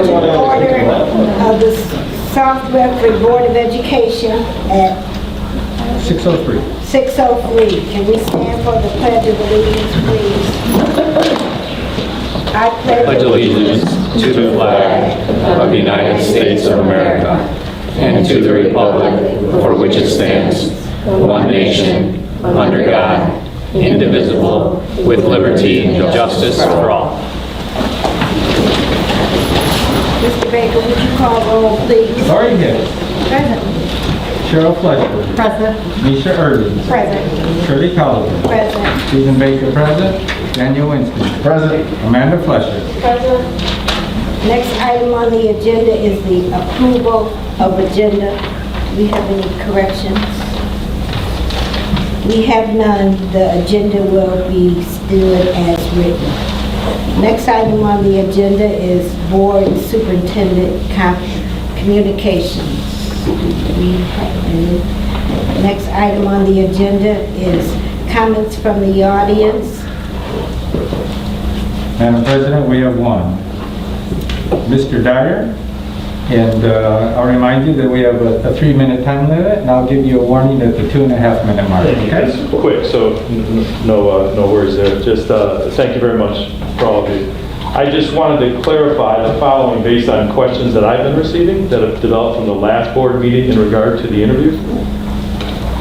to order of the South Bedford Board of Education at 6:03. 6:03. Can we stand for the Pledge of Allegiance, please? I Pledge allegiance to the flag of the United States of America and to the republic for which it stands, one nation, under God, indivisible, with liberty and justice for all. Mr. Baker, would you call roll, please? Laurie Hicks. Present. Cheryl Fletcher. Present. Misha Irvin. Present. Shirley Colligan. Present. Stephen Baker present. Daniel Winston. Present. Amanda Fletcher. Present. Next item on the agenda is the approval of agenda. Do we have any corrections? We have none. The agenda will be stood as written. Next item on the agenda is Board Superintendent Communications. Next item on the agenda is comments from the audience. Madam President, we have one. Mr. Dyer, and I'll remind you that we have a 3-minute time limit, and I'll give you a warning at the 2.5-minute mark. Okay? It's quick, so no worries there. Just thank you very much for all of you. I just wanted to clarify the following based on questions that I've been receiving that have developed from the last board meeting in regard to the interview.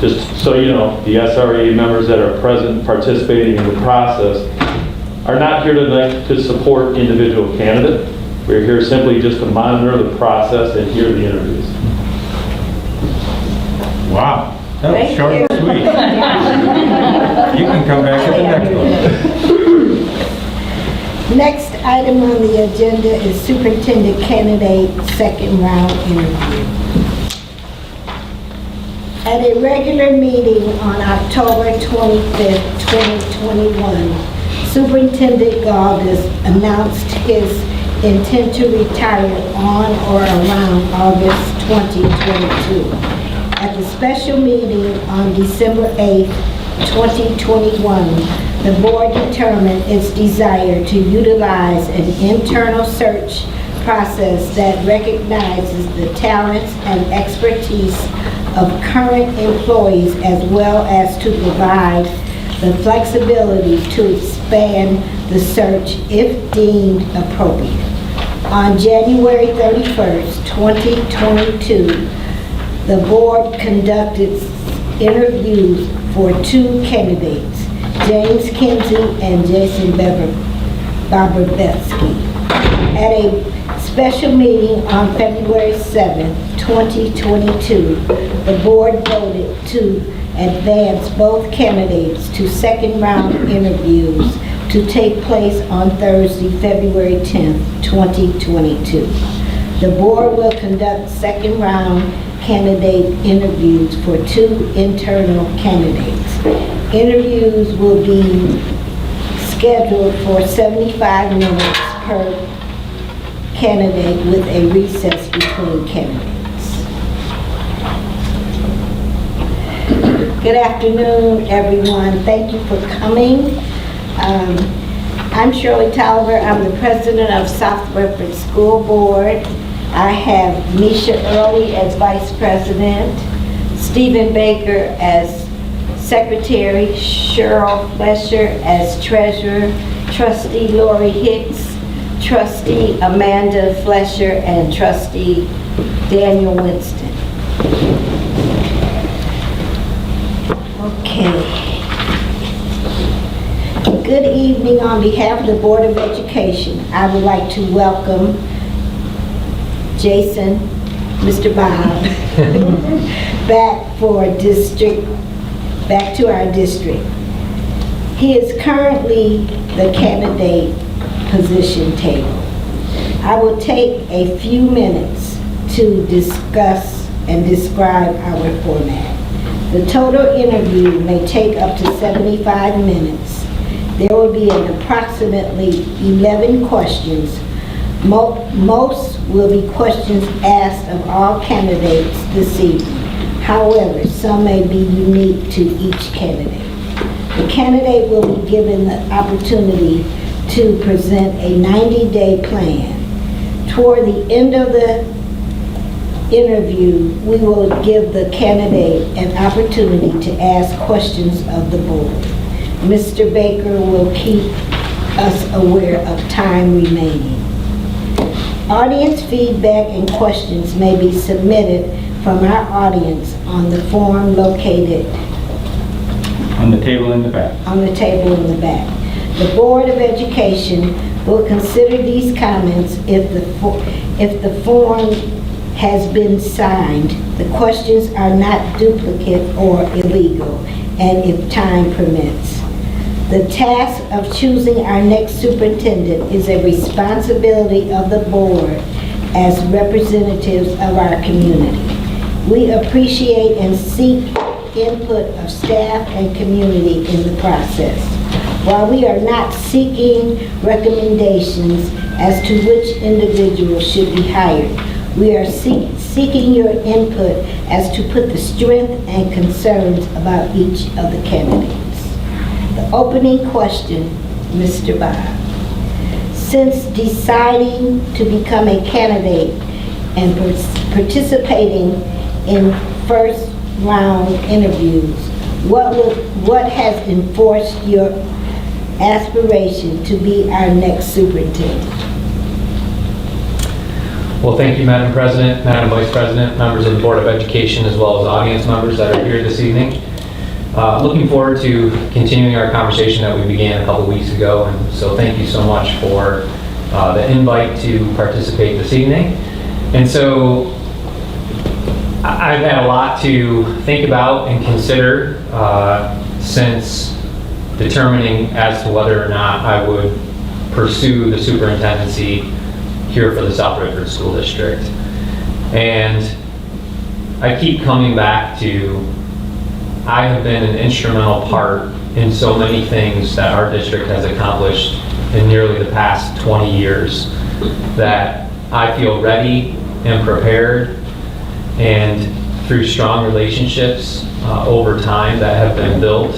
Just so you know, the SRA members that are present participating in the process are not here tonight to support individual candidate. We're here simply just to monitor the process and hear the interviews. Wow. That was Thank short you. and sweet. You can come back at the next one. Next item on the agenda is Superintendent Candidate Second Round Interview. At a regular meeting on October 25th, 2021, Superintendent Galdis announced his intent to retire on or around August 2022. At the special meeting on December 8th, 2021, the board determined its desire to utilize an internal search process that recognizes the talents and expertise of current employees as well as to provide the flexibility to expand the search if deemed appropriate. On January 31st, 2022, the board conducted interviews for 2 candidates, James Kinsey and Jason Bobrovetsky. At a special meeting on February 7th, 2022, the board voted to advance both candidates to second round interviews to take place on Thursday, February 10th, 2022. The board will conduct second round candidate interviews for 2 internal candidates. Interviews will be scheduled for 75 minutes per candidate with a recess between candidates. Good afternoon, everyone. Thank you for coming. I'm Shirley Tolliver. I'm the president of South Bedford School Board. I have Misha Early as vice president, Stephen Baker as secretary, Cheryl Fletcher as treasurer, trustee Laurie Hicks, trustee Amanda Fletcher, and trustee Daniel Winston. Okay. Good evening. On behalf of the Board of Education, I would like to welcome Jason, Mr. Bob, back to our district. He is currently the candidate position table. I will take a few minutes to discuss and describe our format. The total interview may take up to 75 minutes. There will be an approximately 11 questions. Most will be questions asked of all candidates this evening. However, some may be unique to each candidate. The candidate will be given the opportunity to present a 90-day plan. Toward the end of the interview, we will give the candidate an opportunity to ask questions of the board. Mr. Baker will keep us aware of time remaining. Audience feedback and questions may be submitted from our audience on the form located On the table in the back. on the table in the back. The Board of Education will consider these comments if the form has been signed, the questions are not duplicate or illegal, and if time permits. The task of choosing our next superintendent is a responsibility of the board as representatives of our community. We appreciate and seek input of staff and community in the process. While we are not seeking recommendations as to which individual should be hired, we are seeking your input as to put the strength and concerns about each of the candidates. The opening question, Mr. Bob. Since deciding to become a candidate and participating in first round interviews, what has enforced your aspiration to be our next superintendent? Well, thank you, Madam President, Madam Vice President, members of the Board of Education, as well as audience members that are here this evening. Looking forward to continuing our conversation that we began a couple weeks ago, and so thank you so much for the invite to participate this evening. And so I've had a lot to think about and consider since determining as to whether or not I would pursue the superintendency here for the South Redford School District. And I keep coming back to, I have been an instrumental part in so many things that our district has accomplished in nearly the past 20 years that I feel ready and prepared, and through strong relationships over time that have been built.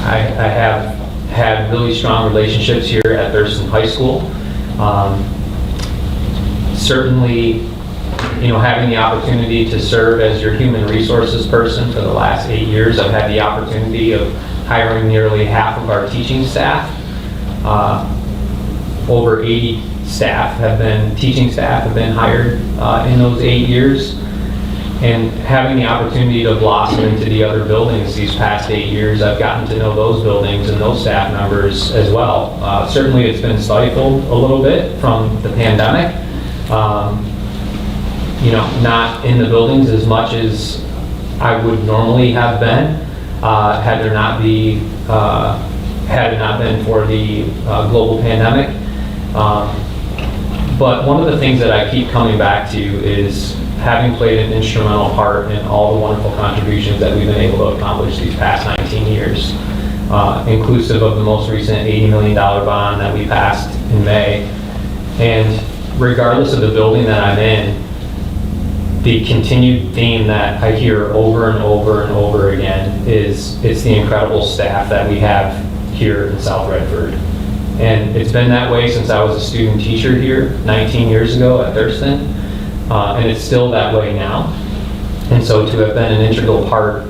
I have had really strong relationships here at Thurston High School. Certainly, having the opportunity to serve as your human resources person for the last 8 years, I've had the opportunity of hiring nearly half of our teaching staff. Over 80 teaching staff have been hired in those 8 years. And having the opportunity to blossom into the other buildings these past 8 years, I've gotten to know those buildings and those staff members as well. Certainly it's been stifled a little bit from the pandemic. Not in the buildings as much as I would normally have been had it not been for the global pandemic. But one of the things that I keep coming back to is having played an instrumental part in all the wonderful contributions that we've been able to accomplish these past 19 years, inclusive of the most recent $80 million bond that we passed in May. And regardless of the building that I'm in, the continued theme that I hear over and over and over again is it's the incredible staff that we have here in South Redford. And it's been that way since I was a student teacher here 19 years ago at Thurston. And it's still that way now. And so to have been an integral part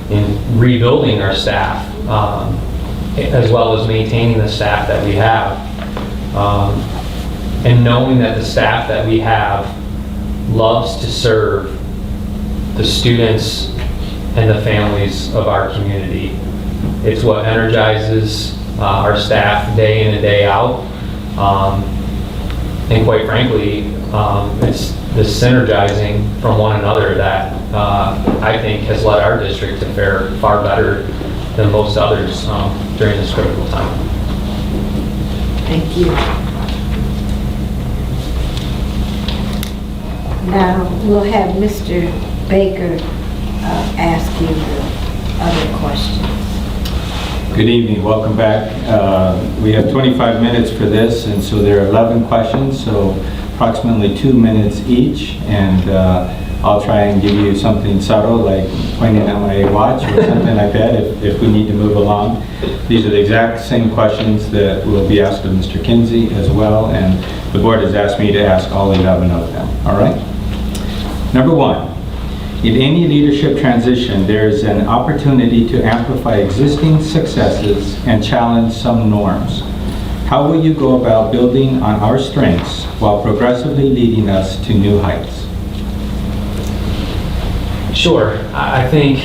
in rebuilding our staff, as well as maintaining the staff that we have, and knowing that the staff that we have loves to serve the students and the families of our community. It's what energizes our staff day in and day out. And quite frankly, it's the synergizing from one another that I think has led our district to fare far better than most others during this critical time. Thank you. Now, we'll have Mr. Baker ask you the other questions. Good evening, welcome back. We have 25 minutes for this, and so there are 11 questions, so approximately 2 minutes each, and I'll try and give you something subtle, like pointing at my watch or something like that, if we need to move along. These are the exact same questions that will be asked of Mr. Kinsey as well, and the board has asked me to ask all 11 of them, all right? Number 1, in any leadership transition, there is an opportunity to amplify existing successes and challenge some norms. How will you go about building on our strengths while progressively leading us to new heights? Sure. I think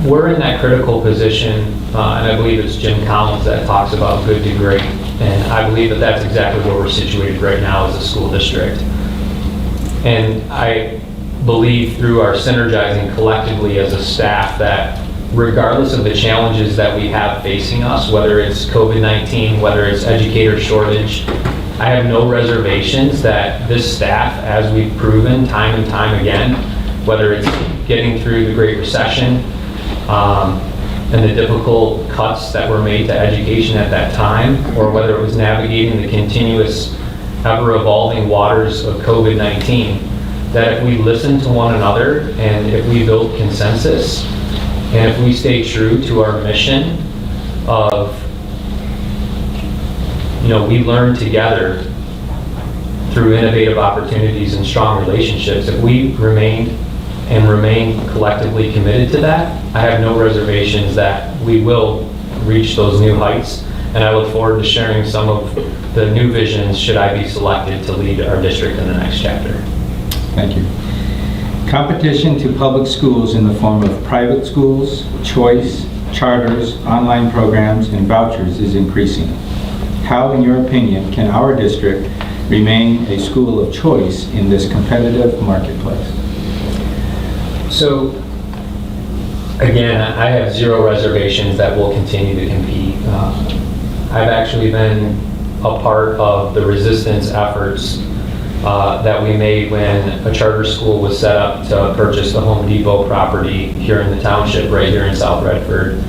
we're in that critical position, and I believe it's Jim Collins that talks about good to great, and I believe that that's exactly where we're situated right now as a school district. And I believe through our synergizing collectively as a staff that regardless of the challenges that we have facing us, whether it's COVID-19, whether it's educator shortage, I have no reservations that this staff, as we've proven time and time again, whether it's getting through the Great Recession and the difficult cuts that were made to education at that time, or whether it was navigating the continuous ever-evolving waters of COVID-19, that if we listen to one another and if we build consensus and if we stay true to our mission of, we learn together through innovative opportunities and strong relationships, if we remain collectively committed to that, I have no reservations that we will reach those new heights. And I look forward to sharing some of the new visions should I be selected to lead our district in the next chapter. Thank you. Competition to public schools in the form of private schools, choice, charters, online programs, and vouchers is increasing. How, in your opinion, can our district remain a school of choice in this competitive marketplace? So, again, I have zero reservations that we'll continue to compete. I've actually been a part of the resistance efforts that we made when a charter school was set up to purchase the Home Depot property here in the township, right here in South Redford,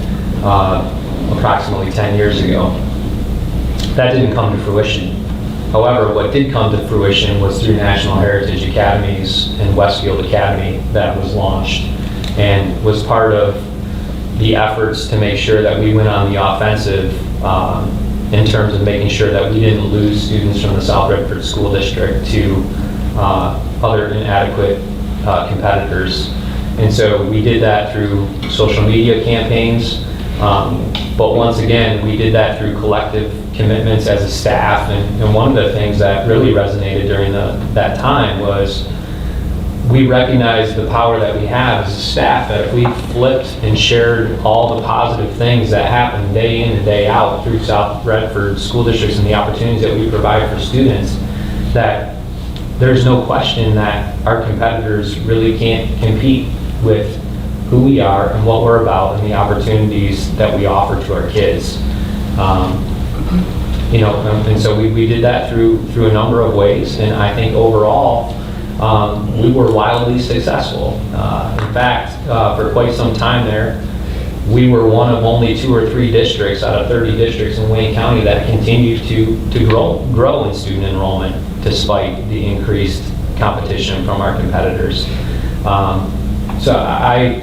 approximately 10 years ago. That didn't come to fruition. However, what did come to fruition was through National Heritage Academies and Westfield Academy that was launched and was part of the efforts to make sure that we went on the offensive in terms of making sure that we didn't lose students from the South Redford School District to other inadequate competitors. And so we did that through social media campaigns, but once again, we did that through collective commitments as a staff. And one of the things that really resonated during that time was we recognized the power that we have as a staff, that if we flipped and shared all the positive things that happen day in and day out through South Redford school districts and the opportunities that we provide for students, that there's no question that our competitors really can't compete with who we are and what we're about and the opportunities that we offer to our kids. And so we did that through a number of ways, and I think overall, we were wildly successful. In fact, for quite some time there, we were one of only 2 or 3 districts out of 30 districts in Wayne County that continued to grow in student enrollment despite the increased competition from our competitors. So I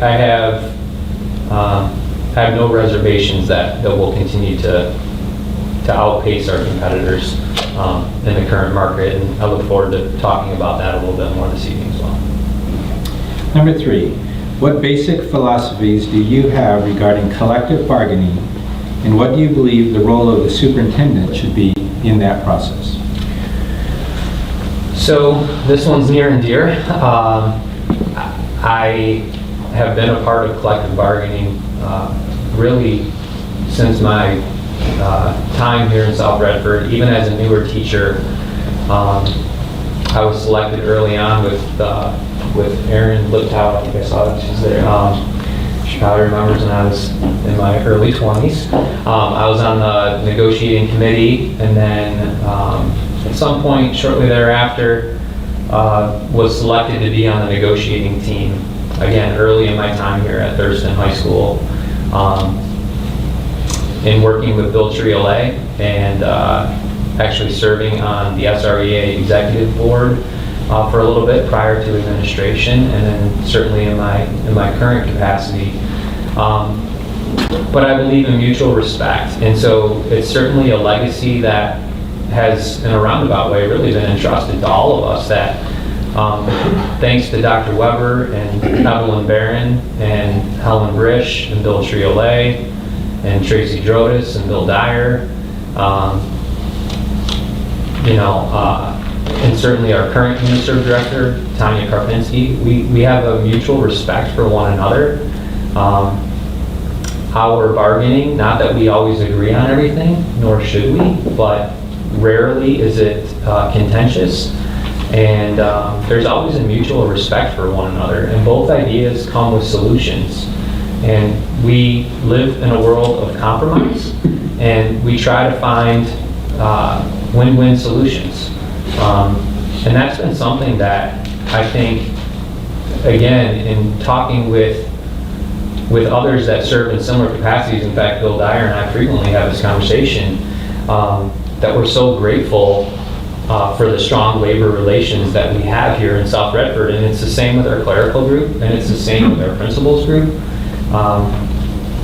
have no reservations that we'll continue to outpace our competitors in the current market, and I look forward to talking about that a little bit more this evening as well. Number 3, what basic philosophies do you have regarding collective bargaining, and what do you believe the role of the superintendent should be in that process? So this one's near and dear. I have been a part of collective bargaining really since my time here in South Redford. Even as a newer teacher, I was selected early on with Erin Liptow. I think I saw that she's there. She probably remembers when I was in my early 20s. I was on the negotiating committee, and then at some point shortly thereafter was selected to be on the negotiating team. Again, early in my time here at Thurston High School. In working with Bill Triolet and actually serving on the SREA executive board for a little bit prior to administration, and then certainly in my current capacity. But I believe in mutual respect, and so it's certainly a legacy that has, in a roundabout way, really been entrusted to all of us. That thanks to Dr. Weber and Evelyn Barron and Helen Brish and Bill Triolet and Tracy Drodis and Bill Dyer, and certainly our current Uniserv director, Tanya Karpinski, we have a mutual respect for one another. Our bargaining, not that we always agree on everything, nor should we, but rarely is it contentious. And there's always a mutual respect for one another, and both ideas come with solutions. And we live in a world of compromise, and we try to find win-win solutions. And that's been something that I think, again, in talking with others that serve in similar capacities, in fact, Bill Dyer and I frequently have this conversation, that we're so grateful for the strong labor relations that we have here in South Redford. And it's the same with our clerical group, and it's the same with our principals group.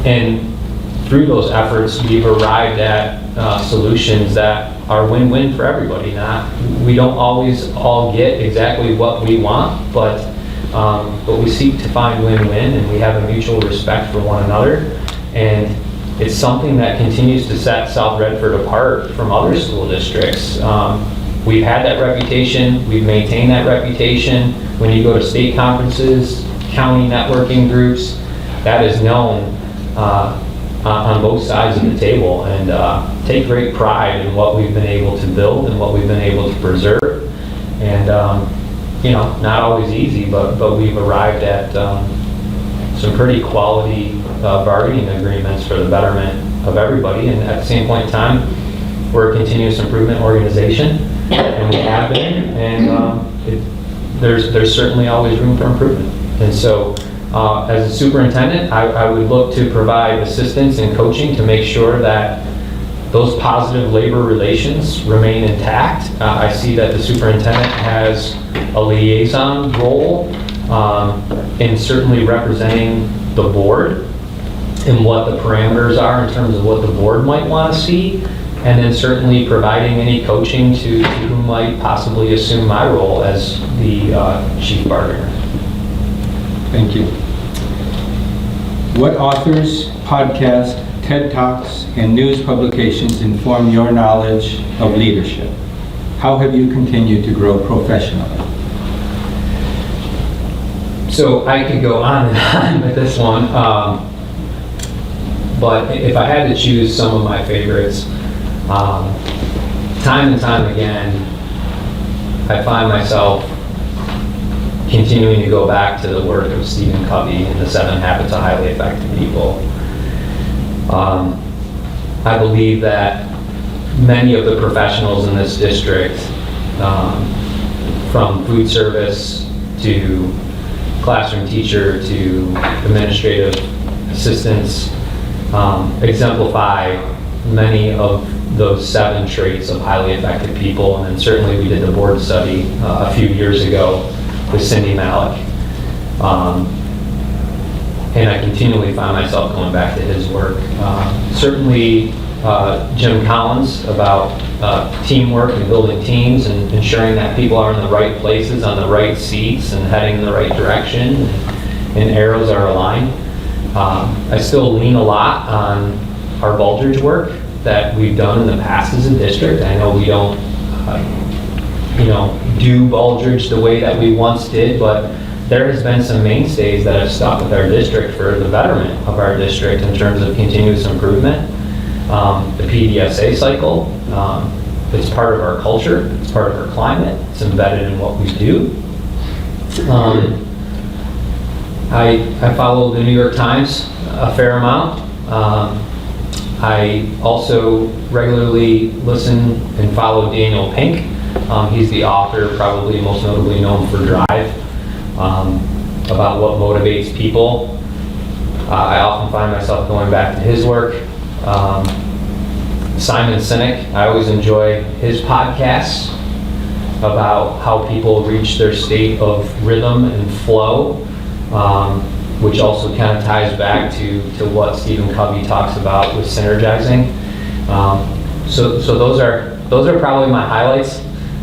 And through those efforts, we've arrived at solutions that are win-win for everybody. We don't always all get exactly what we want, but we seek to find win-win, and we have a mutual respect for one another. And it's something that continues to set South Redford apart from other school districts. We've had that reputation, we've maintained that reputation. When you go to state conferences, county networking groups, that is known on both sides of the table, and take great pride in what we've been able to build and what we've been able to preserve. And not always easy, but we've arrived at some pretty quality bargaining agreements for the betterment of everybody. And at the same point in time, we're a continuous improvement organization, and we have been, and there's certainly always room for improvement. And so as a superintendent, I would look to provide assistance and coaching to make sure that those positive labor relations remain intact. I see that the superintendent has a liaison role in certainly representing the board and what the parameters are in terms of what the board might want to see, and then certainly providing any coaching to who might possibly assume my role as the chief bargainer. Thank you. What authors, podcasts, TED Talks, and news publications inform your knowledge of leadership? How have you continued to grow professionally? So I could go on and on with this one, but if I had to choose some of my favorites, time and time again, I find myself continuing to go back to the work of Stephen Covey and the 7 Habits of Highly Effective People. I believe that many of the professionals in this district, from food service to classroom teacher to administrative assistants, exemplify many of those 7 traits of highly effective people. And then certainly we did the board study a few years ago with Cindy Malik. And I continually find myself going back to his work. Certainly Jim Collins about teamwork and building teams and ensuring that people are in the right places, on the right seats, and heading in the right direction, and arrows are aligned. I still lean a lot on our Baldridge work that we've done in the past as a district. I know we don't do Baldridge the way that we once did, but there has been some mainstays that have stuck with our district for the betterment of our district in terms of continuous improvement. The PDSA cycle, it's part of our culture, it's part of our climate, it's embedded in what we do. I follow the New York Times a fair amount. I also regularly listen and follow Daniel Pink. He's the author, probably most notably known for Drive, about what motivates people. I often find myself going back to his work. Simon Sinek, I always enjoy his podcasts. about how people reach their state of rhythm and flow, which also kind of ties back to what Stephen Covey talks about with synergizing. So those are probably my highlights.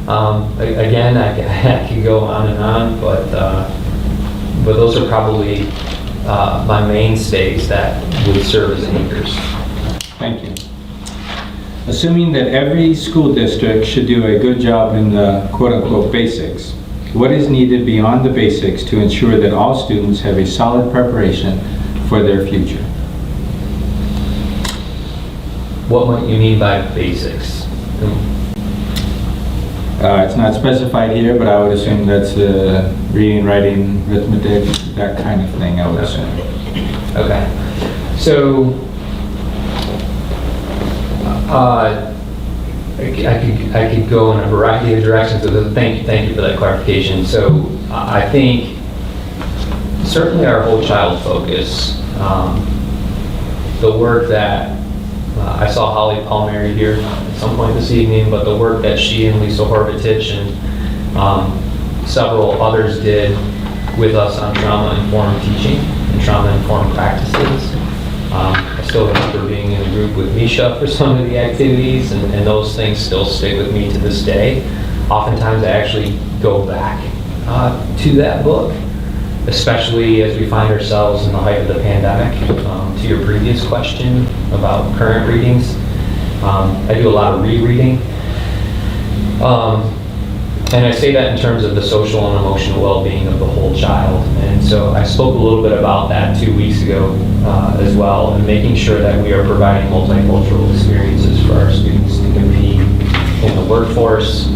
Again, I could go on and on, but those are probably my mainstays that would serve as anchors. Thank you. Assuming that every school district should do a good job in the quote-unquote basics, what is needed beyond the basics to ensure that all students have a solid preparation for their future? What might you mean by basics? It's not specified here, but I would assume that's reading, writing, arithmetic, that kind of thing, I would assume. Okay. So, I could go in a variety of directions. So thank you for that clarification. So I think certainly our whole child focus, the work that I saw Holly Palmieri here at some point this evening, but the work that she and Lisa Horvatich and several others did with us on trauma-informed teaching and trauma-informed practices. I still remember being in a group with Misha for some of the activities, and those things still stick with me to this day. Oftentimes I actually go back to that book, especially as we find ourselves in the height of the pandemic. To your previous question about current readings, I do a lot of rereading. And I say that in terms of the social and emotional well-being of the whole child. And so I spoke a little bit about that 2 weeks ago as well, and making sure that we are providing multicultural experiences for our students to compete in the workforce,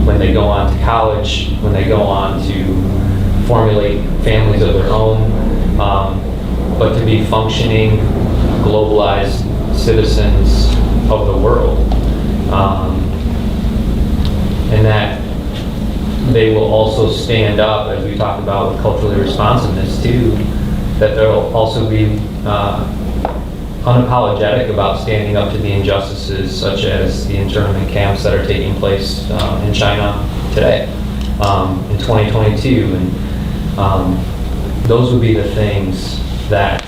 when they go on to college, when they go on to formulate families of their own, but to be functioning, globalized citizens of the world. And that they will also stand up, as we talked about with culturally responsiveness too, that they'll also be unapologetic about standing up to the injustices such as the internment camps that are taking place in China today, in 2022. And those would be the things that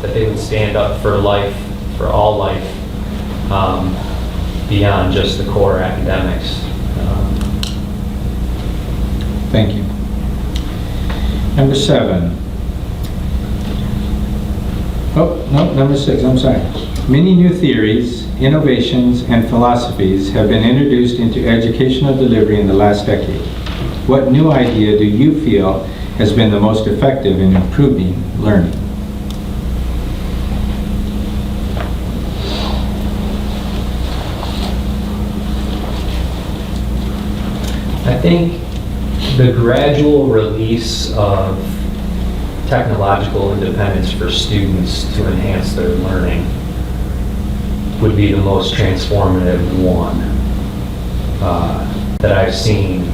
they would stand up for life, for all life, beyond just the core academics. Thank you. Number 7. Oh, no, number 6, I'm sorry. Many new theories, innovations, and philosophies have been introduced into educational delivery in the last decade. What new idea do you feel has been the most effective in improving learning? I think the gradual release of technological independence for students to enhance their learning would be the most transformative one that I've seen,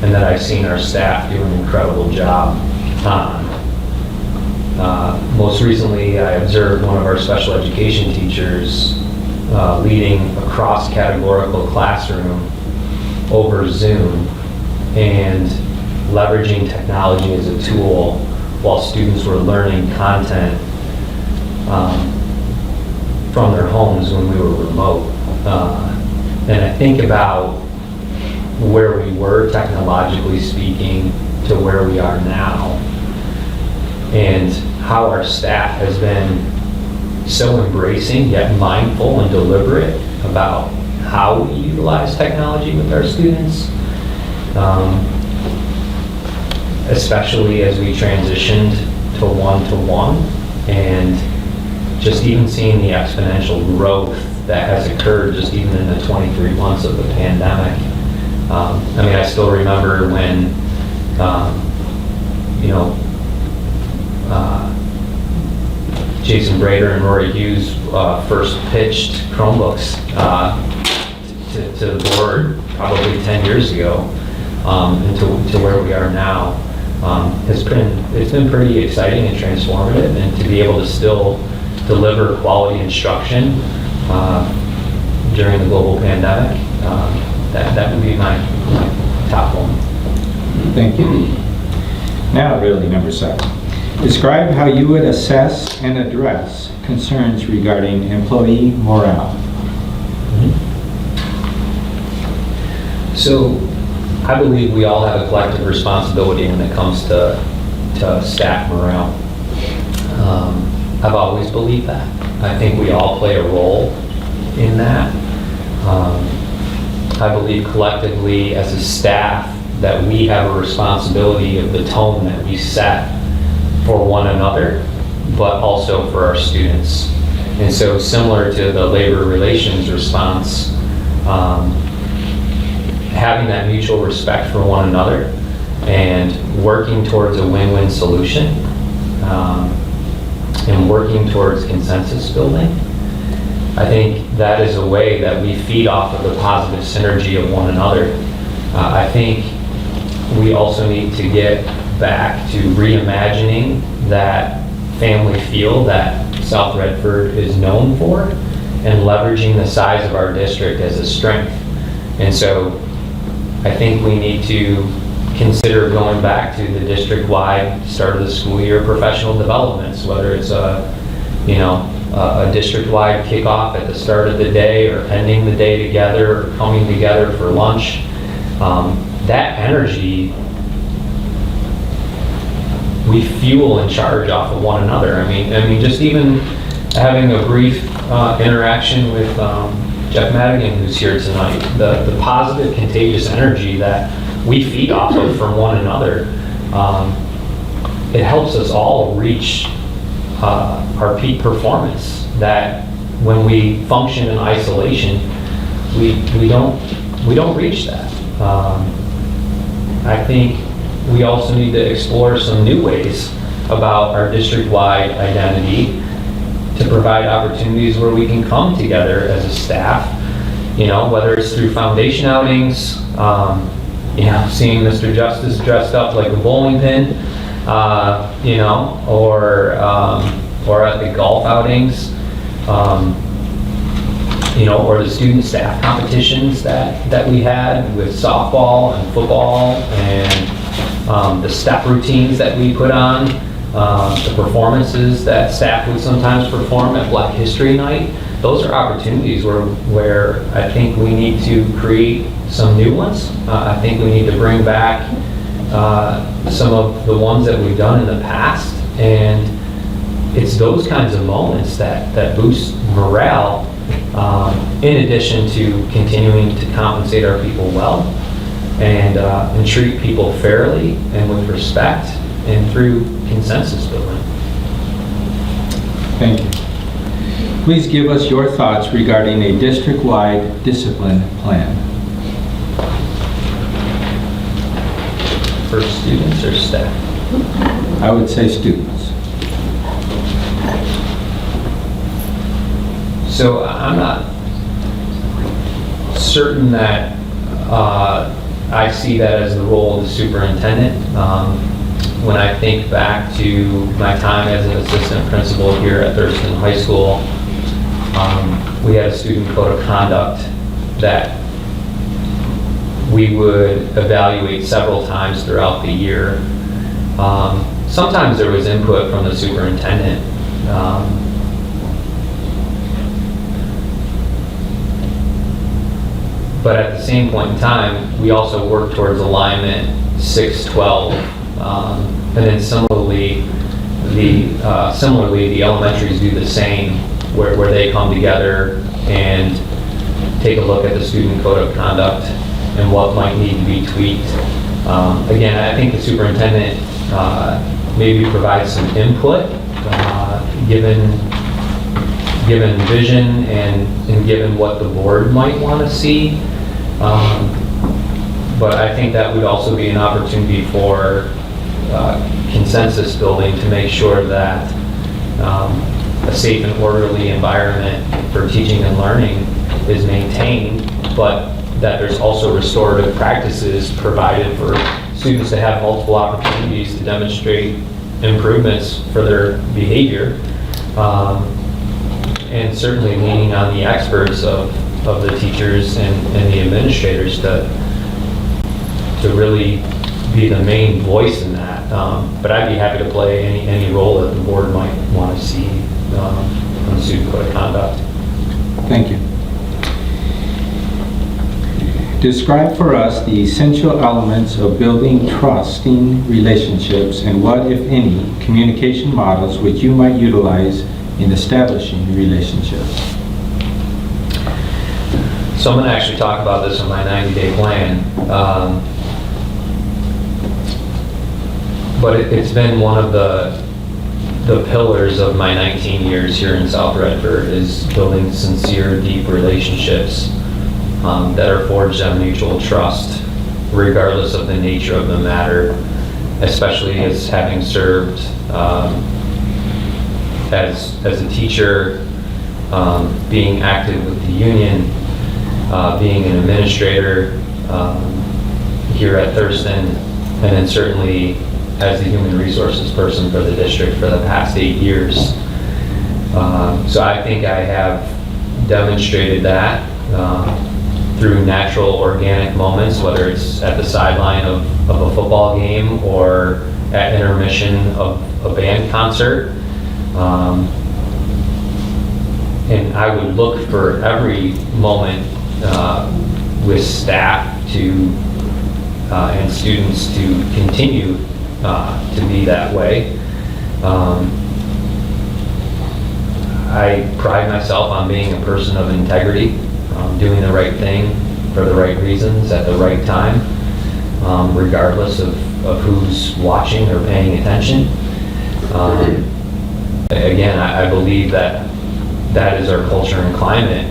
and that I've seen our staff do an incredible job on. Most recently, I observed one of our special education teachers leading a cross-categorical classroom over Zoom and leveraging technology as a tool while students were learning content from their homes when we were remote. And I think about where we were technologically speaking to where we are now, and how our staff has been so embracing yet mindful and deliberate about how we utilize technology with our students, especially as we transitioned to one-to-one, and just even seeing the exponential growth that has occurred just even in the 23 months of the pandemic. I mean, I still remember when, Jason Brader and Rory Hughes first pitched Chromebooks to the board probably 10 years ago, and to where we are now. It's been pretty exciting and transformative, and to be able to still deliver quality instruction during the global pandemic That would be my top one. Thank you. Now, really, number 7. Describe how you would assess and address concerns regarding employee morale. So I believe we all have a collective responsibility when it comes to staff morale. I've always believed that. I think we all play a role in that. I believe collectively as a staff that we have a responsibility of the tone that we set for one another, but also for our students. And so similar to the labor relations response, having that mutual respect for one another and working towards a win-win solution and working towards consensus building, I think that is a way that we feed off of the positive synergy of one another. I think we also need to get back to reimagining that family feel that South Redford is known for and leveraging the size of our district as a strength. And so I think we need to consider going back to the district-wide start of the school year professional developments, whether it's a district-wide kickoff at the start of the day or ending the day together or coming together for lunch. That energy, we fuel and charge off of one another. I mean, just even having a brief interaction with Jeff Madigan, who's here tonight, the positive, contagious energy that we feed off of from one another, it helps us all reach our peak performance. That when we function in isolation, we don't reach that. I think we also need to explore some new ways about our district-wide identity to provide opportunities where we can come together as a staff, whether it's through foundation outings, seeing Mr. Justice dressed up like a bowling pin, or at the golf outings, or the student staff competitions that we had with softball and football and the step routines that we put on, the performances that staff would sometimes perform at Black History Night. Those are opportunities where I think we need to create some new ones. I think we need to bring back some of the ones that we've done in the past, and it's those kinds of moments that boost morale, in addition to continuing to compensate our people well and treat people fairly and with respect and through consensus building. Thank you. Please give us your thoughts regarding a district-wide discipline plan. For students or staff? I would say students. So I'm not certain that I see that as the role of the superintendent. When I think back to my time as an assistant principal here at Thurston High School, we had a student code of conduct that we would evaluate several times throughout the year. Sometimes there was input from the superintendent. But at the same point in time, we also work towards alignment 6-12. And then similarly, the elementaries do the same, where they come together and take a look at the student code of conduct and what might need to be tweaked. Again, I think the superintendent maybe provides some input, given vision and given what the board might want to see. But I think that would also be an opportunity for consensus building to make sure that a safe and orderly environment for teaching and learning is maintained, but that there's also restorative practices provided for students to have multiple opportunities to demonstrate improvements for their behavior. And certainly leaning on the experts of of the teachers and the administrators to really be the main voice in that. But I'd be happy to play any role that the board might want to see on the student code of conduct. Thank you. Describe for us the essential elements of building trusting relationships and what, if any, communication models which you might utilize in establishing relationships. So I'm going to actually talk about this in my 90-day plan. But it's been one of the pillars of my 19 years here in South Redford is building sincere, deep relationships that are forged on mutual trust, regardless of the nature of the matter, especially as having served as a teacher, being active with the union, being an administrator here at Thurston, and then certainly as the human resources person for the district for the past 8 years. So I think I have demonstrated that through natural, organic moments, whether it's at the sideline of a football game or at intermission of a band concert. And I would look for every moment with staff and students to continue to be that way. I pride myself on being a person of integrity, doing the right thing for the right reasons at the right time, regardless of who's watching or paying attention. Again, I believe that is our culture and climate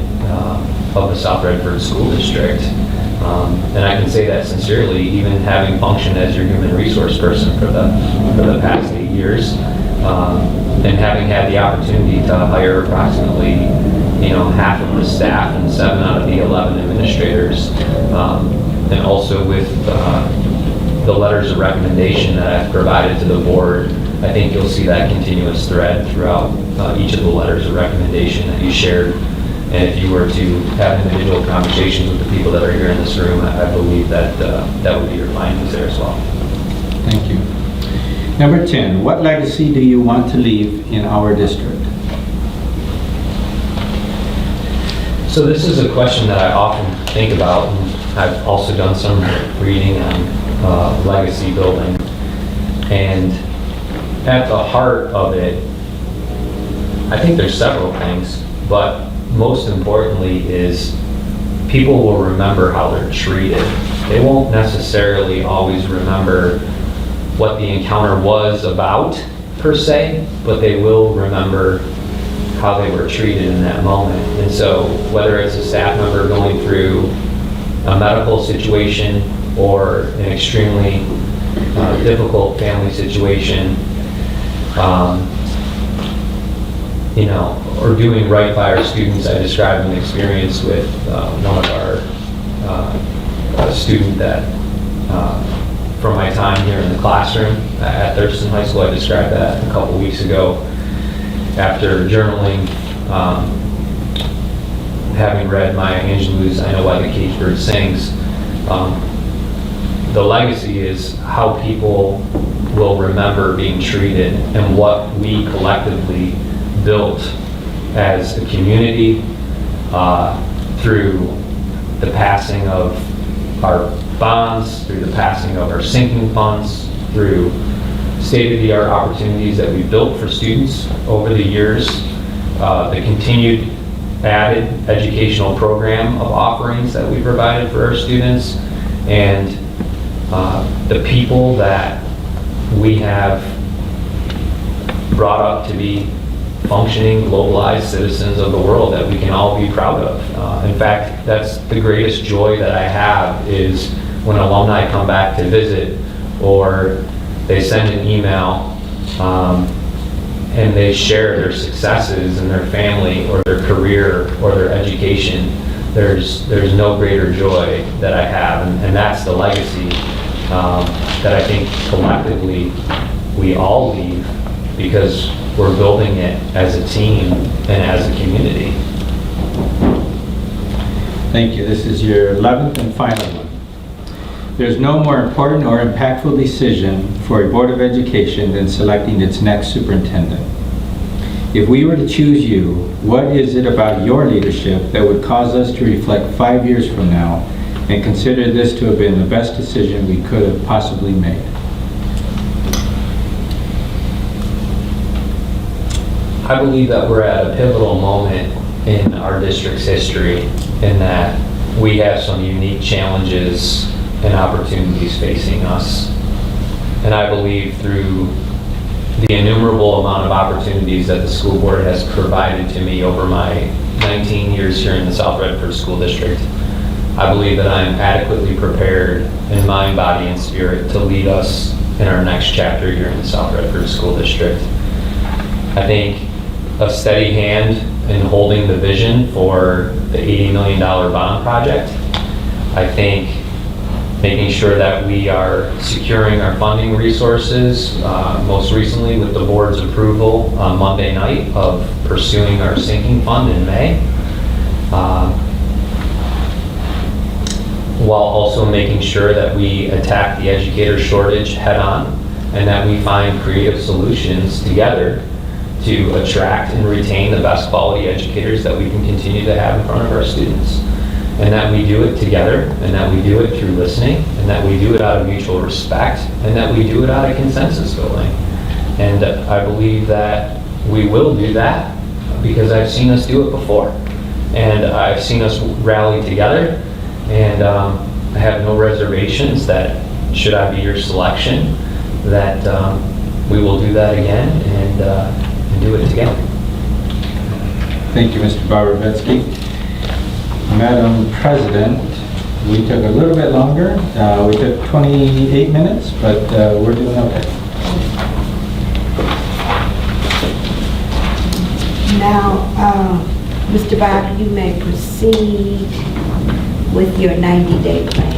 of the South Redford School District. And I can say that sincerely, even having functioned as your human resource person for the past 8 years, and having had the opportunity to hire approximately, half of the staff and 7 out of the 11 administrators, and also with the letters of recommendation that I've provided to the board, I think you'll see that continuous thread throughout each of the letters of recommendation that you shared. And if you were to have individual conversations with the people that are here in this room, I believe that that would be your findings there as well. Thank you. Number 10, what legacy do you want to leave in our district? So this is a question that I often think about, and I've also done some reading on legacy building. And at the heart of it, I think there's several things, but most importantly is people will remember how they're treated. They won't necessarily always remember what the encounter was about per se, but they will remember how they were treated in that moment. And so whether it's a staff member going through a medical situation or an extremely difficult family situation, or doing right by our students. I described an experience with one of our a student that from my time here in the classroom at Thurston High School. I described that a couple weeks ago after journaling, having read Maya Angelou's I Know Why the Caged Bird Sings. The legacy is how people will remember being treated and what we collectively built as a community through the passing of our bonds, through the passing of our sinking funds, through state-of-the-art opportunities that we built for students over the years, the continued added educational program of offerings that we provided for our students, and the people that we have brought up to be functioning, globalized citizens of the world that we can all be proud of. In fact, that's the greatest joy that I have is when alumni come back to visit or they send an email and they share their successes in their family or their career or their education. There's no greater joy that I have, and that's the legacy that I think collectively we all leave because we're building it as a team and as a community. Thank you. This is your 11th and final one. There's no more important or impactful decision for a Board of Education than selecting its next superintendent. If we were to choose you, what is it about your leadership that would cause us to reflect 5 years from now and consider this to have been the best decision we could have possibly made? I believe that we're at a pivotal moment in our district's history in that we have some unique challenges and opportunities facing us. And I believe through the innumerable amount of opportunities that the school board has provided to me over my 19 years here in the South Redford School District, I believe that I am adequately prepared in mind, body, and spirit to lead us in our next chapter here in the South Redford School District. I think a steady hand in holding the vision for the $80 million bond project. I think making sure that we are securing our funding resources, most recently with the board's approval on Monday night of pursuing our sinking fund in May, while also making sure that we attack the educator shortage head on and that we find creative solutions together to attract and retain the best quality educators that we can continue to have in front of our students. And that we do it together, and that we do it through listening, and that we do it out of mutual respect, and that we do it out of consensus building. And I believe that we will do that because I've seen us do it before. And I've seen us rally together, and I have no reservations that should I be your selection, that we will do that again and do it together. Thank you, Mr. Bobrovetsky. Madam President, we took a little bit longer. We took 28 minutes, but we're doing okay. Now, Mr. Bowden, you may proceed with your 90-day plan.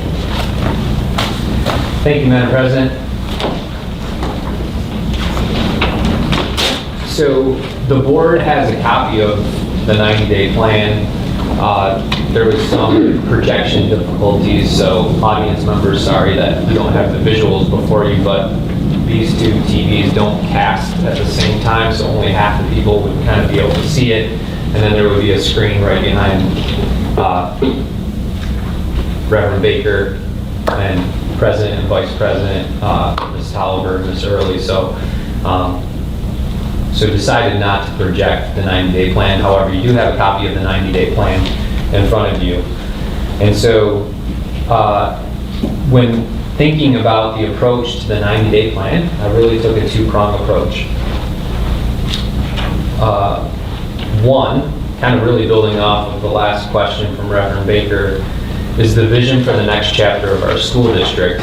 Thank you, Madam President. So the board has a copy of the 90-day plan. There was some projection difficulties, so audience members, sorry that we don't have the visuals before you, but these two TVs don't cast at the same time, so only half the people would kind of be able to see it, and then there would be a screen right behind Reverend Baker and President and Vice President, Ms. Tolliver, Ms. Early, so decided not to project the 90-day plan. However, you do have a copy of the 90-day plan in front of you. And so when thinking about the approach to the 90-day plan, I really took a two-pronged approach. One, kind of really building off of the last question from Reverend Baker, is the vision for the next chapter of our school district,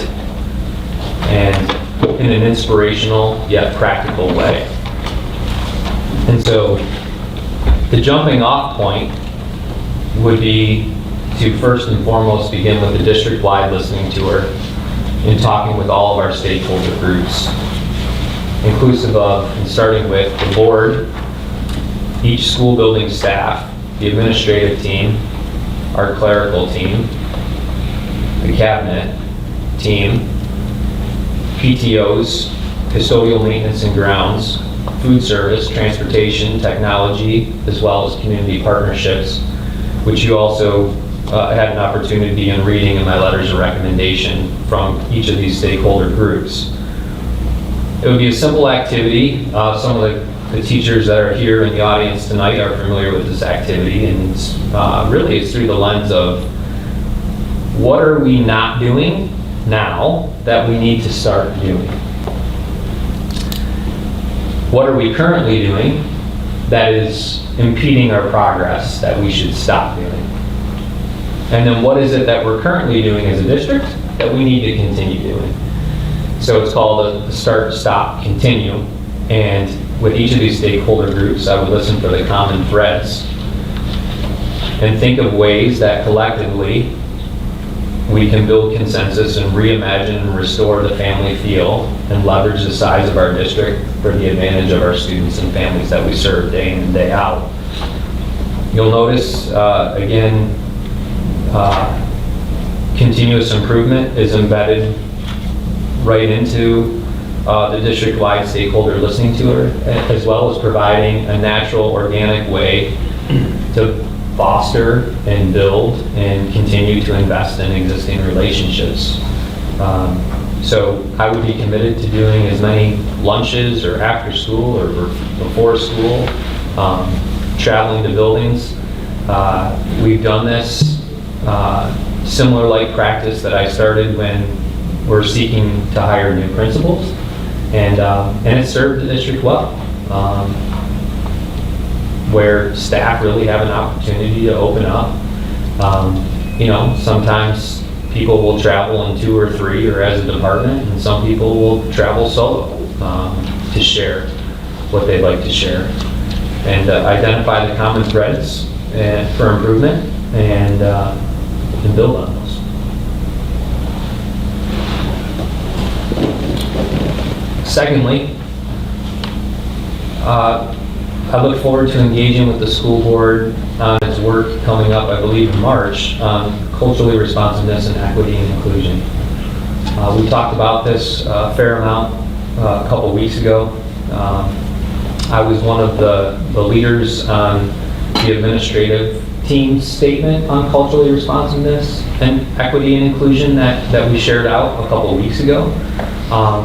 and in an inspirational yet practical way. And so the jumping off point would be to first and foremost begin with the district-wide listening tour and talking with all of our stakeholder groups, inclusive of and starting with the board, each school building staff, the administrative team, our clerical team, the cabinet team, PTOs, custodial maintenance and grounds, food service, transportation, technology, as well as community partnerships, which you also had an opportunity in reading in my letters of recommendation from each of these stakeholder groups. It would be a simple activity. Some of the teachers that are here in the audience tonight are familiar with this activity, and really it's through the lens of what are we not doing now that we need to start doing? What are we currently doing that is impeding our progress that we should stop doing? And then what is it that we're currently doing as a district that we need to continue doing? So it's called the start, stop, continue. And with each of these stakeholder groups, I would listen for the common threads and think of ways that collectively we can build consensus and reimagine and restore the family feel and leverage the size of our district for the advantage of our students and families that we serve day in and day out. You'll notice, again, continuous improvement is embedded right into the district-wide stakeholder listening tour, as well as providing a natural, organic way to foster and build and continue to invest in existing relationships. So I would be committed to doing as many lunches or after school or before school, traveling to buildings. We've done this similar like practice that I started when we're seeking to hire new principals, and it served the district well, where staff really have an opportunity to open up. Sometimes people will travel in 2 or 3 or as a department, and some people will travel solo to share what they'd like to share, and identify the common threads for improvement and build on those. Secondly, I look forward to engaging with the school board on its work coming up, I believe, in March, on culturally responsiveness and equity and inclusion. We talked about this a fair amount a couple weeks ago. I was one of the leaders on the administrative team's statement on culturally responsiveness and equity and inclusion that we shared out a couple weeks ago,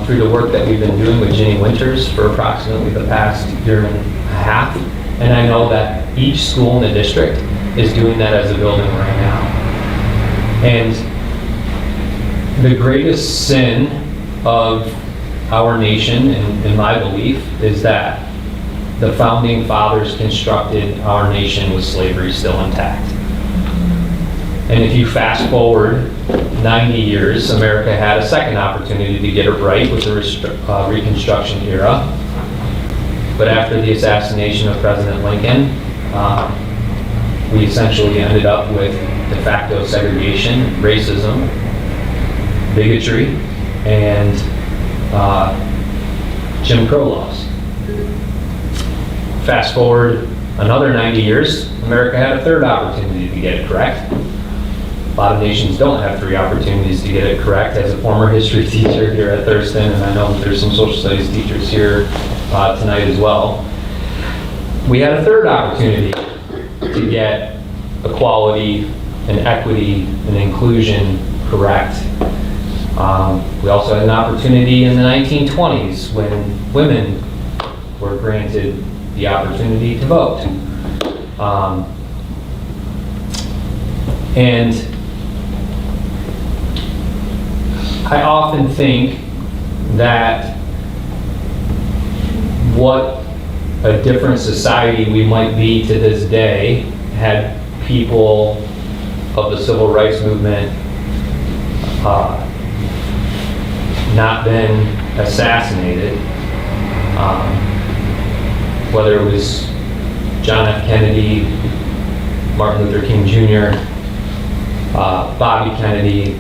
through the work that we've been doing with Ginny Winters for approximately the past year and a half. And I know that each school in the district is doing that as a building right now. And the greatest sin of our nation, in my belief, is that the founding fathers constructed our nation with slavery still intact. And if you fast forward 90 years, America had a second opportunity to get it right with the Reconstruction era. But after the assassination of President Lincoln, we essentially ended up with de facto segregation, racism, bigotry, and Jim Crow laws. Fast forward another 90 years, America had a third opportunity to get it correct. A lot of nations don't have 3 opportunities to get it correct. As a former history teacher here at Thurston, and I know that there's some social studies teachers here tonight as well, we had a third opportunity to get equality and equity and inclusion correct. We also had an opportunity in the 1920s when women were granted the opportunity to vote. And I often think that what a different society we might be to this day had people of the civil rights movement not been assassinated. Whether it was John F. Kennedy, Martin Luther King Jr., Bobby Kennedy,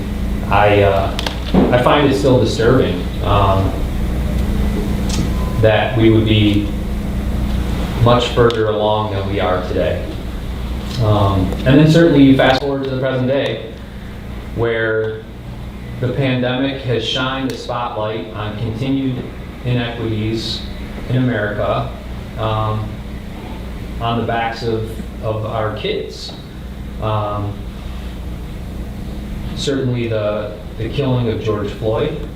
I find it still disturbing that we would be much further along than we are today. And then certainly you fast forward to the present day, where the pandemic has shined a spotlight on continued inequities in America, on the backs of our kids. Certainly the killing of George Floyd,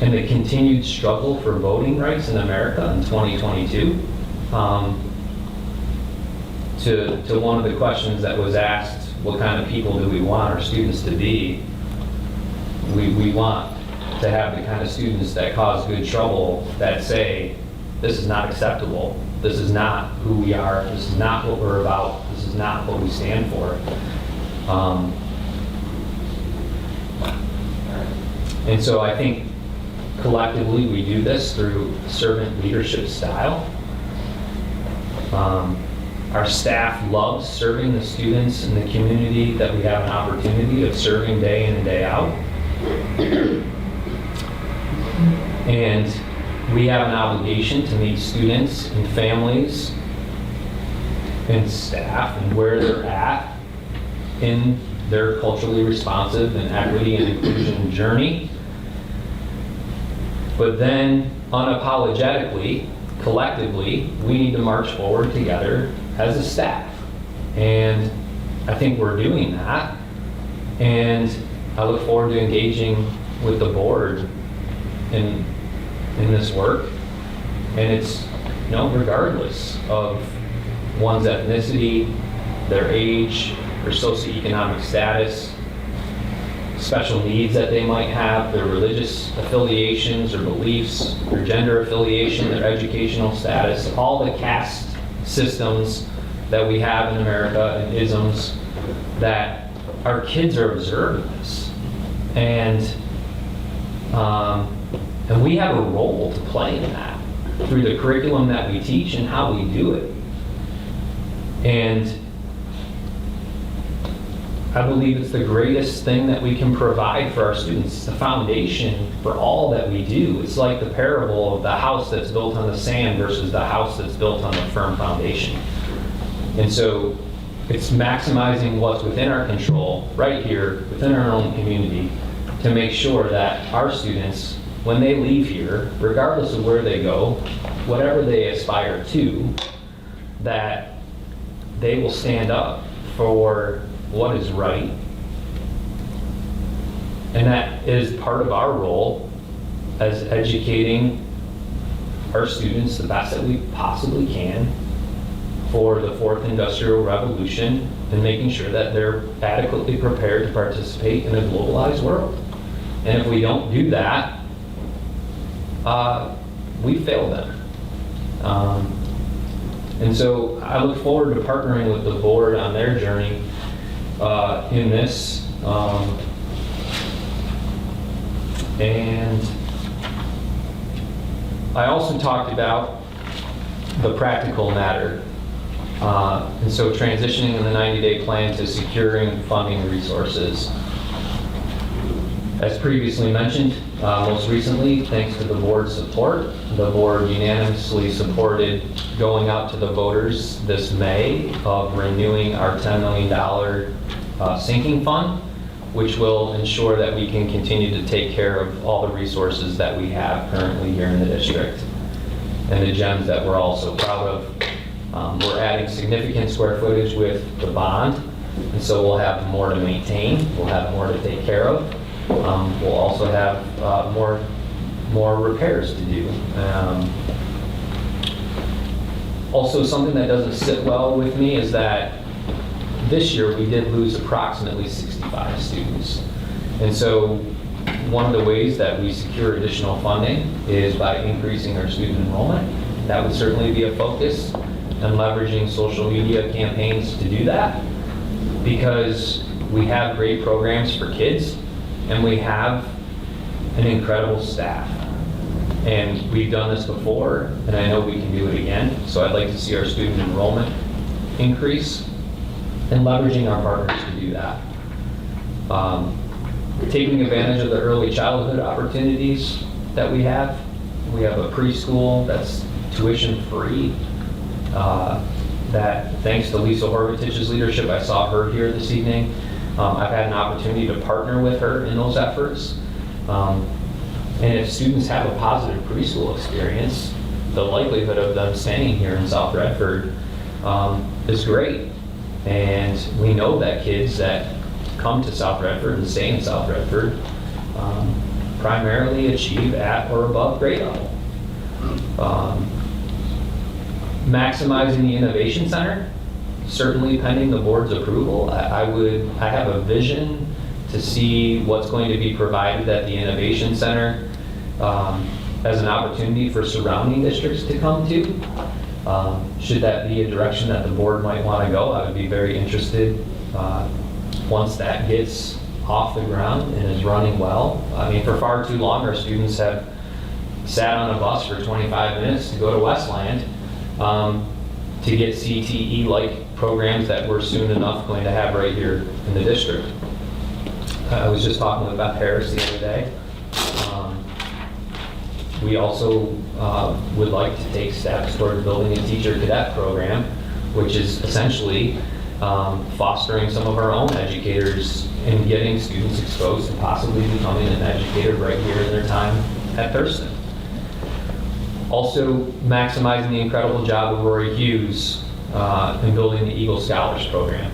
and the continued struggle for voting rights in America in 2022. To one of the questions that was asked, what kind of people do we want our students to be? We want to have the kind of students that cause good trouble, that say, this is not acceptable, this is not who we are, this is not what we're about, this is not what we stand for. And so I think collectively we do this through servant leadership style. Our staff loves serving the students in the community that we have an opportunity of serving day in and day out. And we have an obligation to meet students and families and staff and where they're at in their culturally responsive and equity and inclusion journey. But then unapologetically, collectively, we need to march forward together as a staff. And I think we're doing that. And I look forward to engaging with the board in this work. And it's, you know, regardless of one's ethnicity, their age, their socioeconomic status, special needs that they might have, their religious affiliations or beliefs, their gender affiliation, their educational status, all the caste systems that we have in America and isms, that our kids are observing this. And we have a role to play in that through the curriculum that we teach and how we do it. And I believe it's the greatest thing that we can provide for our students. It's the foundation for all that we do. It's like the parable of the house that's built on the sand versus the house that's built on a firm foundation. And so it's maximizing what's within our control right here within our own community to make sure that our students, when they leave here, regardless of where they go, whatever they aspire to, that they will stand up for what is right. And that is part of our role as educating our students the best that we possibly can for the fourth industrial revolution and making sure that they're adequately prepared to participate in a globalized world. And if we don't do that, we fail them. And so I look forward to partnering with the board on their journey in this. And I also talked about the practical matter. And so transitioning in the 90-day plan to securing funding resources. As previously mentioned, most recently, thanks to the board's support, the board unanimously supported going out to the voters this May of renewing our $10 million sinking fund, which will ensure that we can continue to take care of all the resources that we have currently here in the district and the gems that we're all so proud of. We're adding significant square footage with the bond, and so we'll have more to maintain, we'll have more to take care of. We'll also have more repairs to do. Also, something that doesn't sit well with me is that this year we did lose approximately 65 students. And so one of the ways that we secure additional funding is by increasing our student enrollment. That would certainly be a focus, and leveraging social media campaigns to do that, because we have great programs for kids and we have an incredible staff. And we've done this before, and I know we can do it again. So I'd like to see our student enrollment increase and leveraging our partners to do that. Taking advantage of the early childhood opportunities that we have. We have a preschool that's tuition free. That thanks to Lisa Horvitich's leadership, I saw her here this evening. I've had an opportunity to partner with her in those efforts. And if students have a positive preschool experience, the likelihood of them staying here in South Redford is great. And we know that kids that come to South Redford and stay in South Redford primarily achieve at or above grade level. Maximizing the Innovation Center, certainly pending the board's approval. I have a vision to see what's going to be provided at the Innovation Center as an opportunity for surrounding districts to come to. Should that be a direction that the board might want to go, I would be very interested once that gets off the ground and is running well. I mean, for far too long, our students have sat on a bus for 25 minutes to go to Westland to get CTE-like programs that we're soon enough going to have right here in the district. I was just talking with Beth Harris the other day. We also would like to take steps towards building a teacher cadet program which is essentially fostering some of our own educators and getting students exposed to possibly becoming an educator right here in their time at Thurston. Also maximizing the incredible job of Rory Hughes in building the Eagle Scholars Program.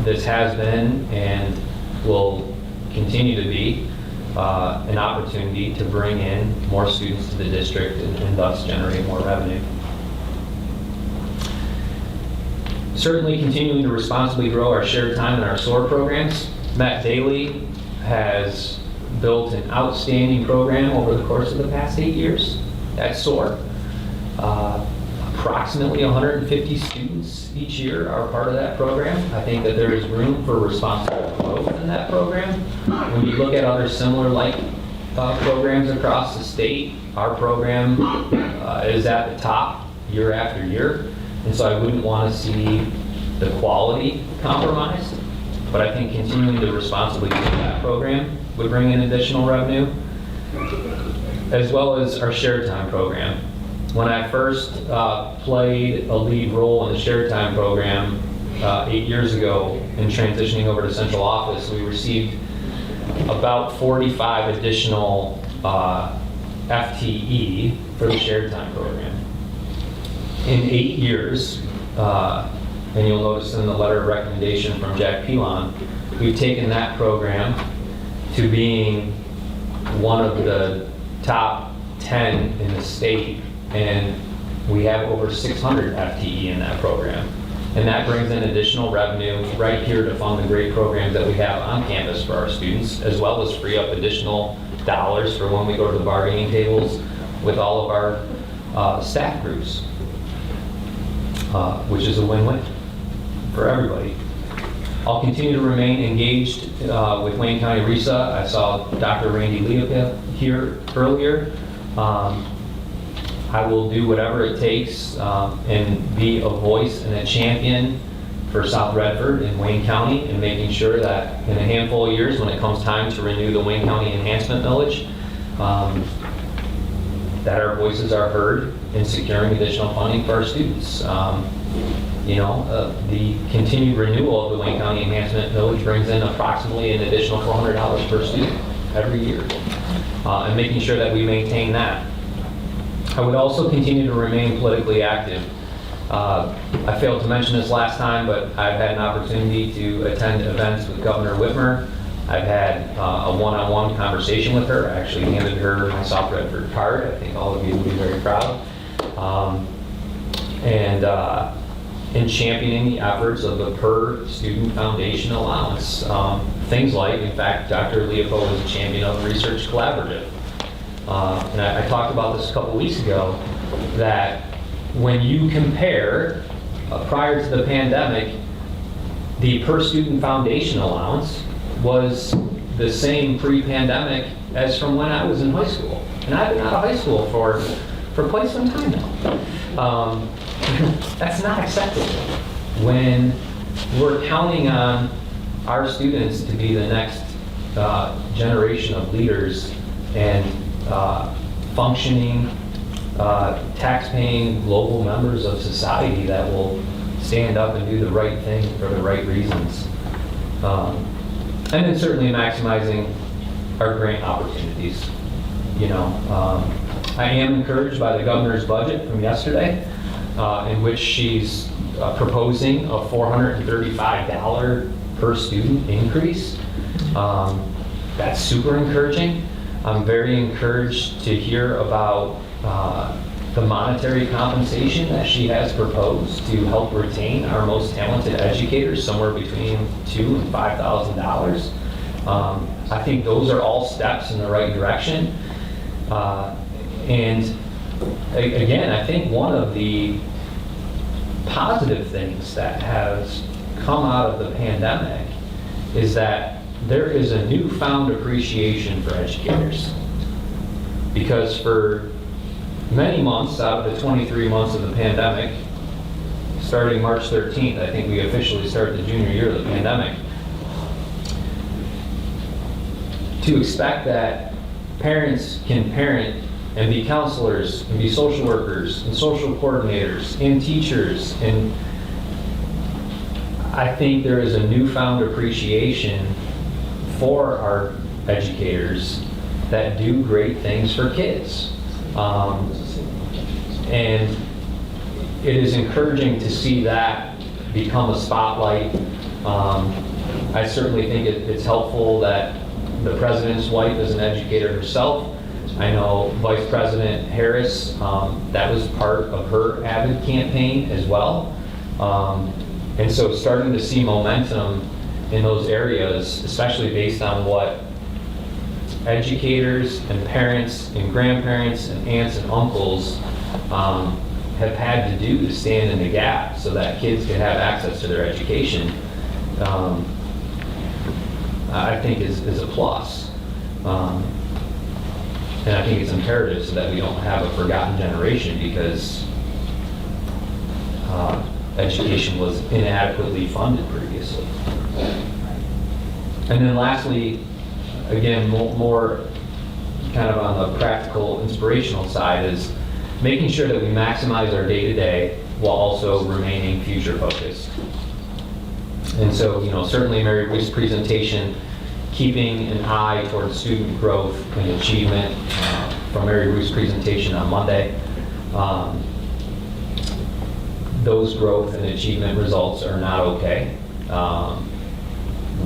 This has been and will continue to be an opportunity to bring in more students to the district and thus generate more revenue. Certainly continuing to responsibly grow our shared time and our SOAR programs. Matt Daly has built an outstanding program over the course of the past 8 years at SOAR. Approximately 150 students each year are part of that program. I think that there is room for responsible growth in that program. When you look at other similar programs across the state, our program is at the top year after year. And so I wouldn't want to see the quality compromised, but I think continuing to responsibly do that program would bring in additional revenue, as well as our shared time program. When I first played a lead role in the shared time program 8 years ago in transitioning over to central office, we received about 45 additional FTE for the shared time program. In 8 years, and you'll notice in the letter of recommendation from Jack Pilon, we've taken that program to being one of the top 10 in the state, and we have over 600 FTE in that program. And that brings in additional revenue right here to fund the great programs that we have on campus for our students, as well as free up additional dollars for when we go to the bargaining tables with all of our staff groups, which is a win-win for everybody. I'll continue to remain engaged with Wayne County RESA. I saw Dr. Randy Leopold here earlier. I will do whatever it takes and be a voice and a champion for South Redford and Wayne County, and making sure that in a handful of years, when it comes time to renew the Wayne County Enhancement Millage, that our voices are heard in securing additional funding for our students. The continued renewal of the Wayne County Enhancement Millage brings in approximately an additional $400 per student every year, and making sure that we maintain that. I would also continue to remain politically active. I failed to mention this last time, but I've had an opportunity to attend events with Governor Whitmer. I've had a one-on-one conversation with her. I actually handed her my South Redford card. I think all of you will be very proud. In championing the efforts of the Per Student Foundation Allowance. Things like, in fact, Dr. Leopold was a champion of the Research Collaborative. And I talked about this a couple weeks ago, that when you compare, prior to the pandemic, the Per Student Foundation Allowance was the same pre-pandemic as from when I was in high school. And I've been out of high school for quite some time now. That's not acceptable when we're counting on our students to be the next generation of leaders and functioning, tax-paying global members of society that will stand up and do the right thing for the right reasons. And then certainly maximizing our grant opportunities. I am encouraged by the governor's budget from yesterday, in which she's proposing a $435 per student increase. That's super encouraging. I'm very encouraged to hear about the monetary compensation that she has proposed to help retain our most talented educators, somewhere between $2,000 and $5,000. I think those are all steps in the right direction. And again, I think one of the positive things that has come out of the pandemic is that there is a newfound appreciation for educators. Because for many months out of the 23 months of the pandemic, starting March 13th, I think we officially start the junior year of the pandemic, to expect that parents can parent and be counselors, and be social workers, and social coordinators, and teachers. And I think there is a newfound appreciation for our educators that do great things for kids. And it is encouraging to see that become a spotlight. I certainly think it's helpful that the president's wife is an educator herself. I know Vice President Harris, that was part of her AVID campaign as well. And so starting to see momentum in those areas, especially based on what educators and parents and grandparents and aunts and uncles have had to do to stand in the gap so that kids can have access to their education, I think is a plus. And I think it's imperative so that we don't have a forgotten generation, because education was inadequately funded previously. And then lastly, again, more kind of on the practical, inspirational side, is making sure that we maximize our day-to-day while also remaining future-focused. And so, certainly Mary Ruth's presentation, keeping an eye towards student growth and achievement from Mary Ruth's presentation on Monday. Those growth and achievement results are not okay.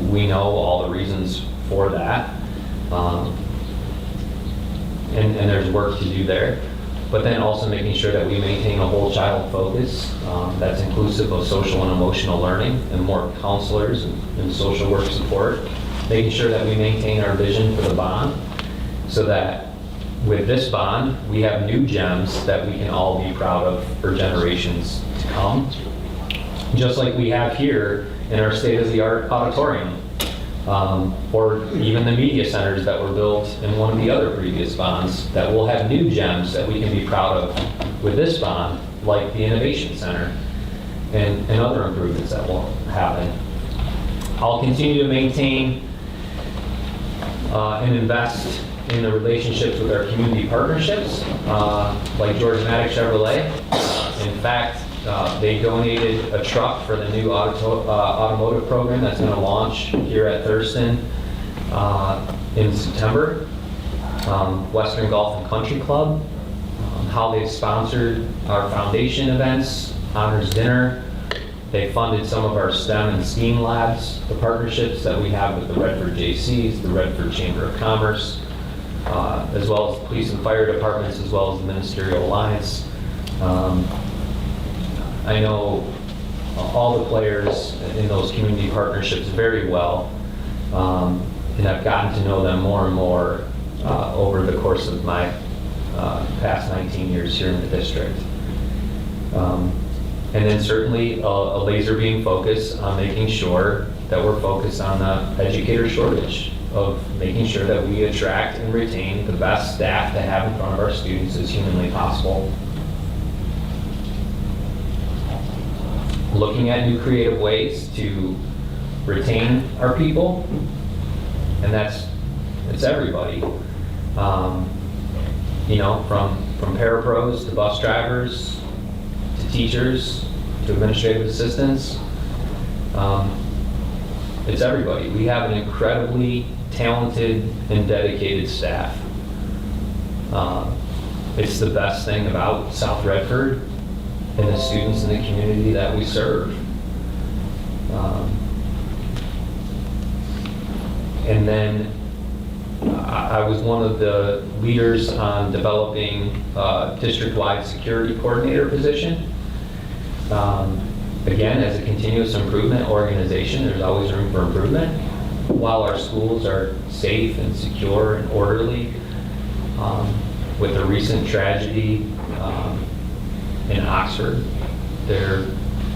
We know all the reasons for that. And there's work to do there. But then also making sure that we maintain a whole child focus that's inclusive of social and emotional learning and more counselors and social work support. Making sure that we maintain our vision for the bond, so that with this bond, we have new gems that we can all be proud of for generations to come. Just like we have here in our state-of-the-art auditorium, or even the media centers that were built in one of the other previous bonds, that will have new gems that we can be proud of with this bond, like the Innovation Center and other improvements that will happen. I'll continue to maintain and invest in the relationships with our community partnerships, like George Maddox Chevrolet. In fact, they donated a truck for the new automotive program that's going to launch here at Thurston in September. Western Golf and Country Club, how they've sponsored our foundation events, honors dinner. They funded some of our STEM and STEAM labs, the partnerships that we have with the Redford JCs, the Redford Chamber of Commerce, as well as police and fire departments, as well as the Ministerial Alliance. I know all the players in those community partnerships very well, and I've gotten to know them more and more over the course of my past 19 years here in the district. And then certainly a laser beam focus on making sure that we're focused on the educator shortage, of making sure that we attract and retain the best staff to have in front of our students as humanly possible. Looking at new creative ways to retain our people, and it's everybody. From parapros to bus drivers, to teachers, to administrative assistants. It's everybody. We have an incredibly talented and dedicated staff. It's the best thing about South Redford and the students in the community that we serve. And then I was one of the leaders on developing a district-wide security coordinator position. Again, as a continuous improvement organization, there's always room for improvement. While our schools are safe and secure and orderly, with the recent tragedy in Oxford, there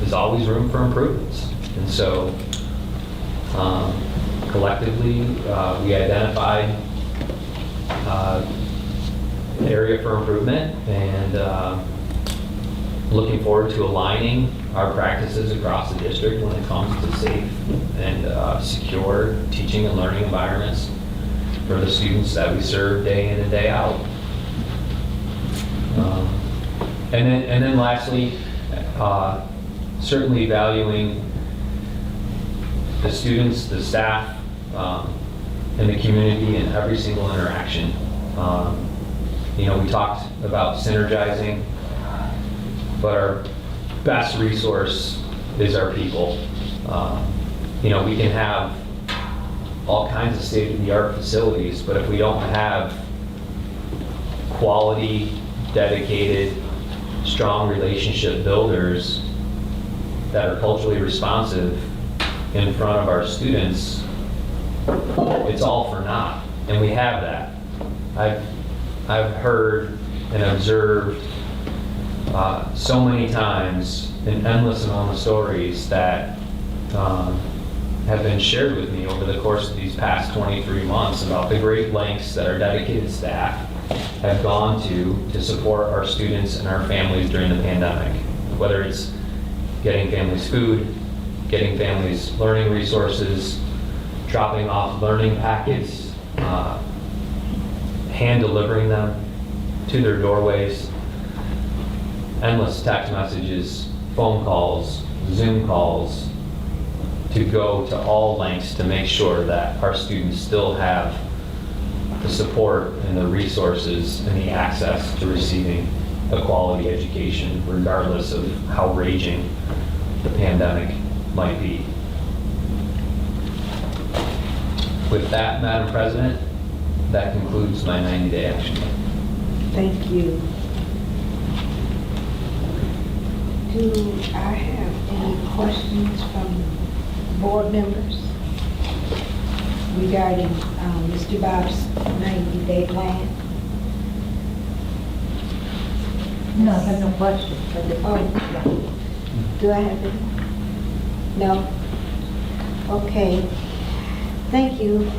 is always room for improvements. And so, collectively, we identified an area for improvement, and looking forward to aligning our practices across the district when it comes to safe and secure teaching and learning environments for the students that we serve day in and day out. And then lastly, certainly valuing the students, the staff, and the community in every single interaction. You know, we talked about synergizing, but our best resource is our people. You know, we can have all kinds of state-of-the-art facilities, but if we don't have quality, dedicated, strong relationship builders that are culturally responsive in front of our students, it's all for naught. And we have that. I've heard and observed so many times an endless amount of stories that have been shared with me over the course of these past 23 months about the great lengths that our dedicated staff have gone to support our students and our families during the pandemic. Whether it's getting families food, getting families learning resources, dropping off learning packets, hand delivering them to their doorways, endless text messages, phone calls, Zoom calls, to go to all lengths to make sure that our students still have the support and the resources and the access to receiving a quality education, regardless of how raging the pandemic might be. With that, Madam President, that concludes my 90-day action plan. Thank you. Do I have any questions from board members regarding Mr. Bob's 90-day plan? No, I have no questions. Oh, do I have any? No? Okay. Thank you.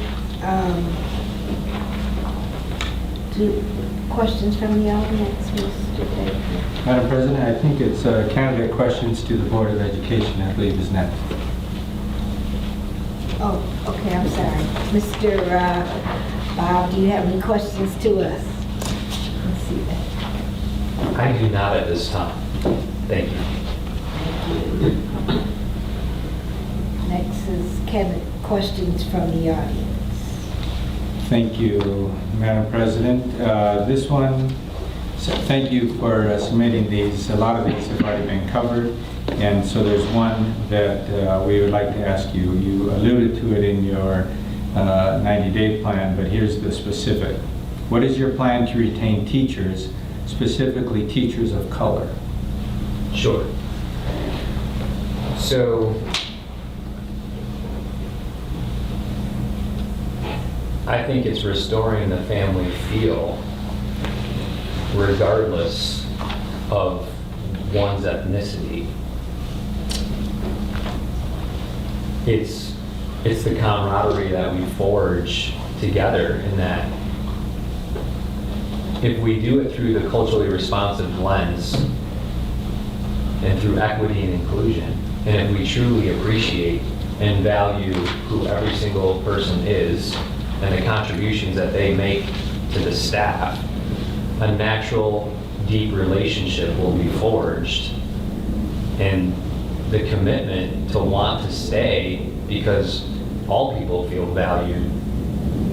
Questions from the audience, Mr. Baker? Madam President, I think it's candidate questions to the Board of Education, I believe is next. Oh, okay, I'm sorry. Mr. Bob, do you have any questions to us? Let's see that. I do not at this time. Thank you. Next is Kevin, questions from the audience. Thank you, Madam President. This one, thank you for submitting these. A lot of these have already been covered, and so there's one that we would like to ask you. You alluded to it in your 90-day plan, but here's the specific. What is your plan to retain teachers, specifically teachers of color? Sure. So, I think it's restoring the family feel regardless of one's ethnicity. It's the camaraderie that we forge together, in that if we do it through the culturally responsive lens and through equity and inclusion, and if we truly appreciate and value who every single person is and the contributions that they make to the staff, a natural, deep relationship will be forged. And the commitment to want to stay, because all people feel valued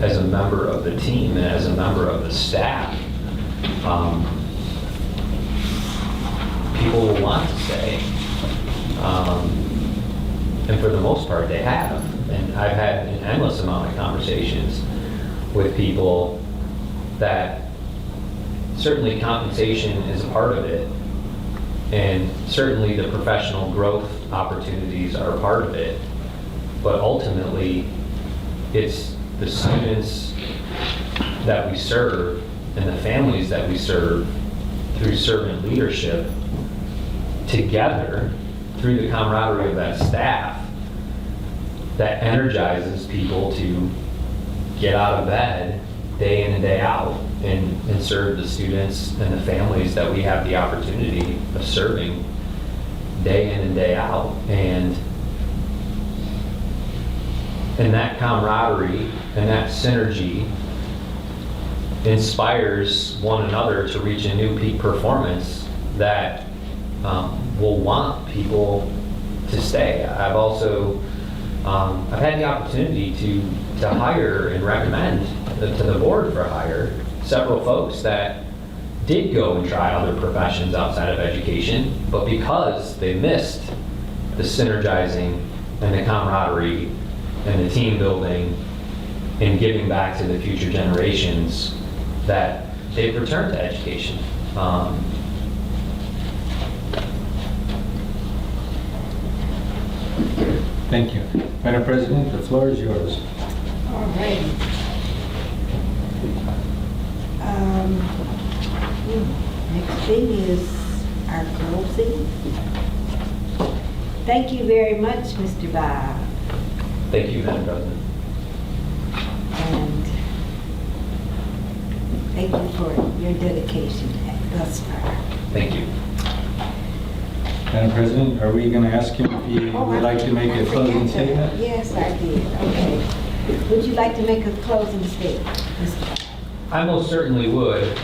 as a member of the team and as a member of the staff. People will want to stay. And for the most part, they have. And I've had an endless amount of conversations with people that certainly compensation is a part of it, and certainly the professional growth opportunities are a part of it, but ultimately it's the students that we serve and the families that we serve through servant leadership together, through the camaraderie of that staff, that energizes people to get out of bed day in and day out and serve the students and the families that we have the opportunity of serving day in and day out. And that camaraderie and that synergy inspires one another to reach a new peak performance that will want people to stay. I've also I've had the opportunity to hire and recommend to the board for hire several folks that did go and try other professions outside of education, but because they missed the synergizing and the camaraderie and the team building and giving back to the future generations, that they've returned to education. Thank you. Madam President, the floor is yours. All right. Next thing is our closing. Thank you very much, Mr. Bob. Thank you, Madam President. And thank you for your dedication thus far. Thank you. Madam President, are we going to ask him if he Oh, would like to make a closing statement? Yes, I did. Okay. Would you like to make a closing statement, Mr. Bob? I most certainly would.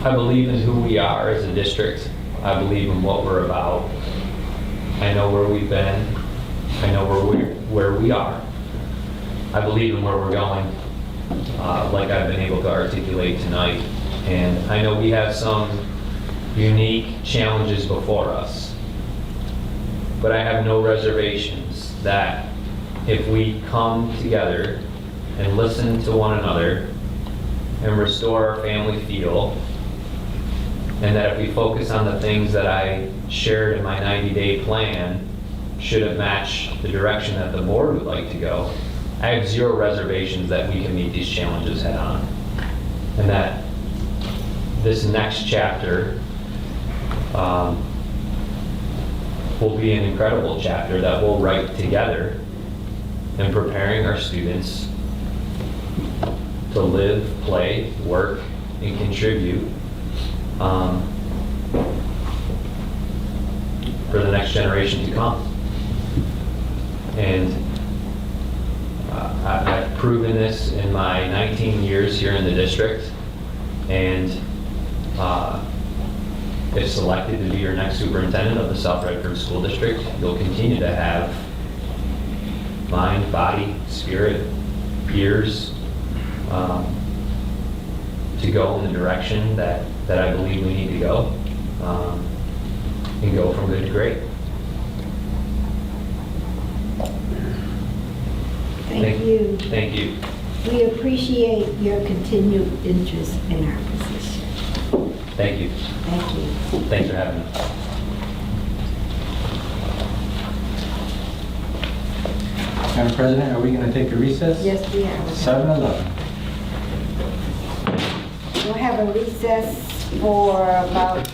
I believe in who we are as a district. I believe in what we're about. I know where we've been. I know where we are. I believe in where we're going, like I've been able to articulate tonight. And I know we have some unique challenges before us. But I have no reservations that if we come together and listen to one another and restore our family feel, and that if we focus on the things that I shared in my 90-day plan, should it match the direction that the board would like to go, I have zero reservations that we can meet these challenges head on. And that this next chapter will be an incredible chapter that we'll write together in preparing our students to live, play, work, and contribute for the next generation to come. And I've proven this in my 19 years here in the district, and if selected to be your next superintendent of the South Redford School District, you'll continue to have mind, body, spirit, ears to go in the direction that I believe we need to go, and go from good to great. Thank you. Thank you. We appreciate your continued interest in our position. Thank you. Thank you. Thanks for having me. Madam President, are we going to take a recess? Yes, we are. 7:11. We'll have a recess for about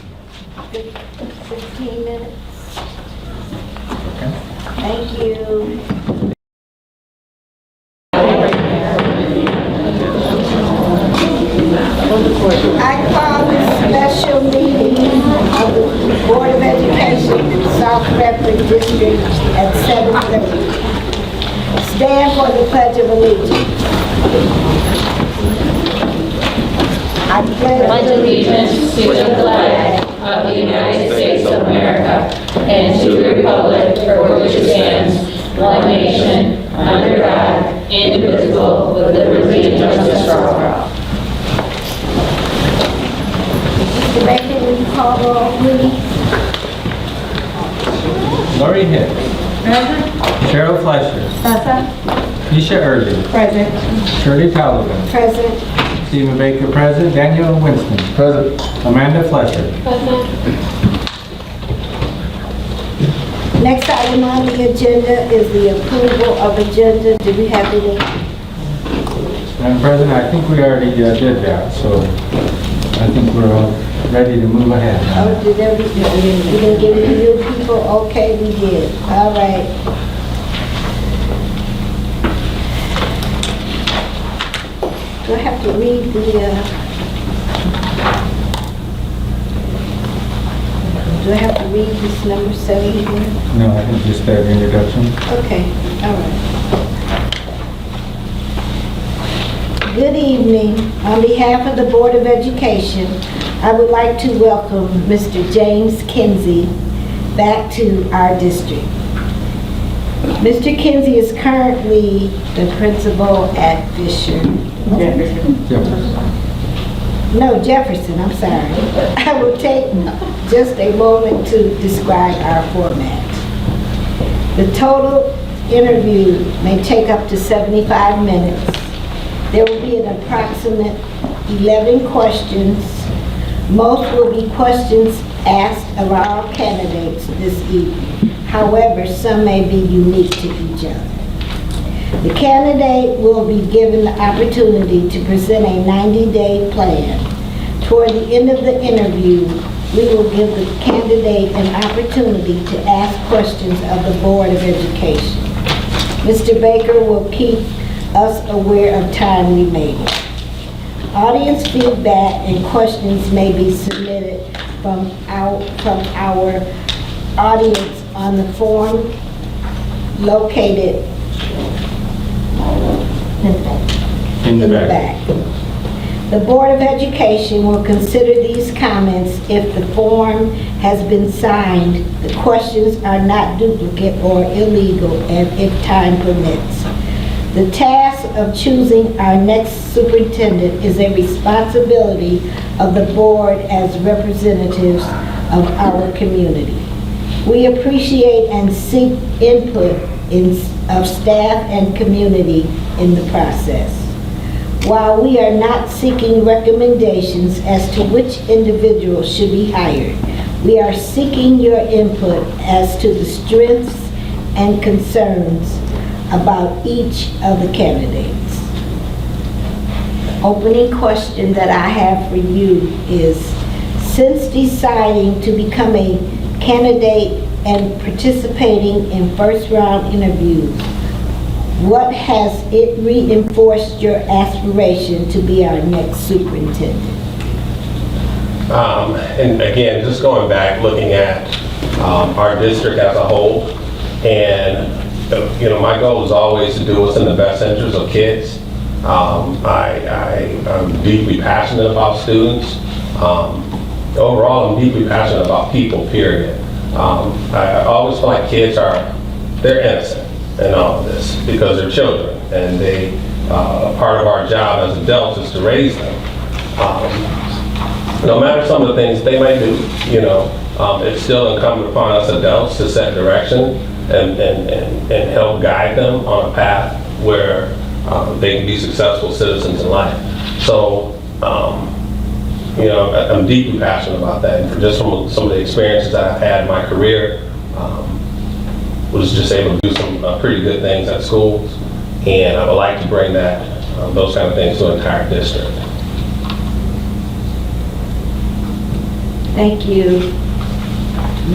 15 minutes. Okay. Thank you. I call this special meeting of the Board of Education, South Redford District at 7:30. Stand for the Pledge of Allegiance. I pledge allegiance to the flag of the United States of America and to the republic for which it stands, one nation, under God, indivisible, with liberty and justice for all. Mr. Baker, will you call roll, please? Lori Hicks. Present. Cheryl Fleischer. Present. Keisha Early. Present. Shirley Talbot. Present. Stephen Baker, present. Daniel Winston. Present. Amanda Fletcher. Next item on the agenda is the approval of agenda. Do we have any? Madam President, I think we already did that, so I think we're all ready to move ahead. Oh, did everything? We didn't give it to new people? Okay, we did. All right. Do I have to read the, Do I have to read this number 7 here? No, I think just that introduction. Okay, all right. Good evening. On behalf of the Board of Education, I would like to welcome Mr. James Kinsey back to our district. Mr. Kinsey is currently the principal at Fisher. Jefferson, I'm sorry. I will take just a moment to describe our format. The total interview may take up to 75 minutes. There will be an approximate 11 questions. Most will be questions asked of our candidates this evening. However, some may be unique to each other. The candidate will be given the opportunity to present a 90-day plan. Toward the end of the interview, we will give the candidate an opportunity to ask questions of the Board of Education. Mr. Baker will keep us aware of time remaining. Audience feedback and questions may be submitted from our audience on the form located In the back. The Board of Education will consider these comments if the form has been signed, the questions are not duplicate or illegal, and if time permits. The task of choosing our next superintendent is a responsibility of the board as representatives of our community. We appreciate and seek input of staff and community in the process. While we are not seeking recommendations as to which individual should be hired, we are seeking your input as to the strengths and concerns about each of the candidates. Opening question that I have for you is, since deciding to become a candidate and participating in first round interviews, what has it reinforced your aspiration to be our next superintendent? And again, just going back, looking at our district as a whole, and my goal is always to do what's in the best interest of kids. I'm deeply passionate about students. Overall, I'm deeply passionate about people, period. I always feel like kids they're innocent in all of this because they're children, and part of our job as adults is to raise them. No matter some of the things they might do, it's still incumbent upon us adults to set direction and help guide them on a path where they can be successful citizens in life. So, I'm deeply passionate about that. And just from some of the experiences that I've had in my career, was just able to do some pretty good things at schools, and I would like to bring those kind of things to the entire district. Thank you.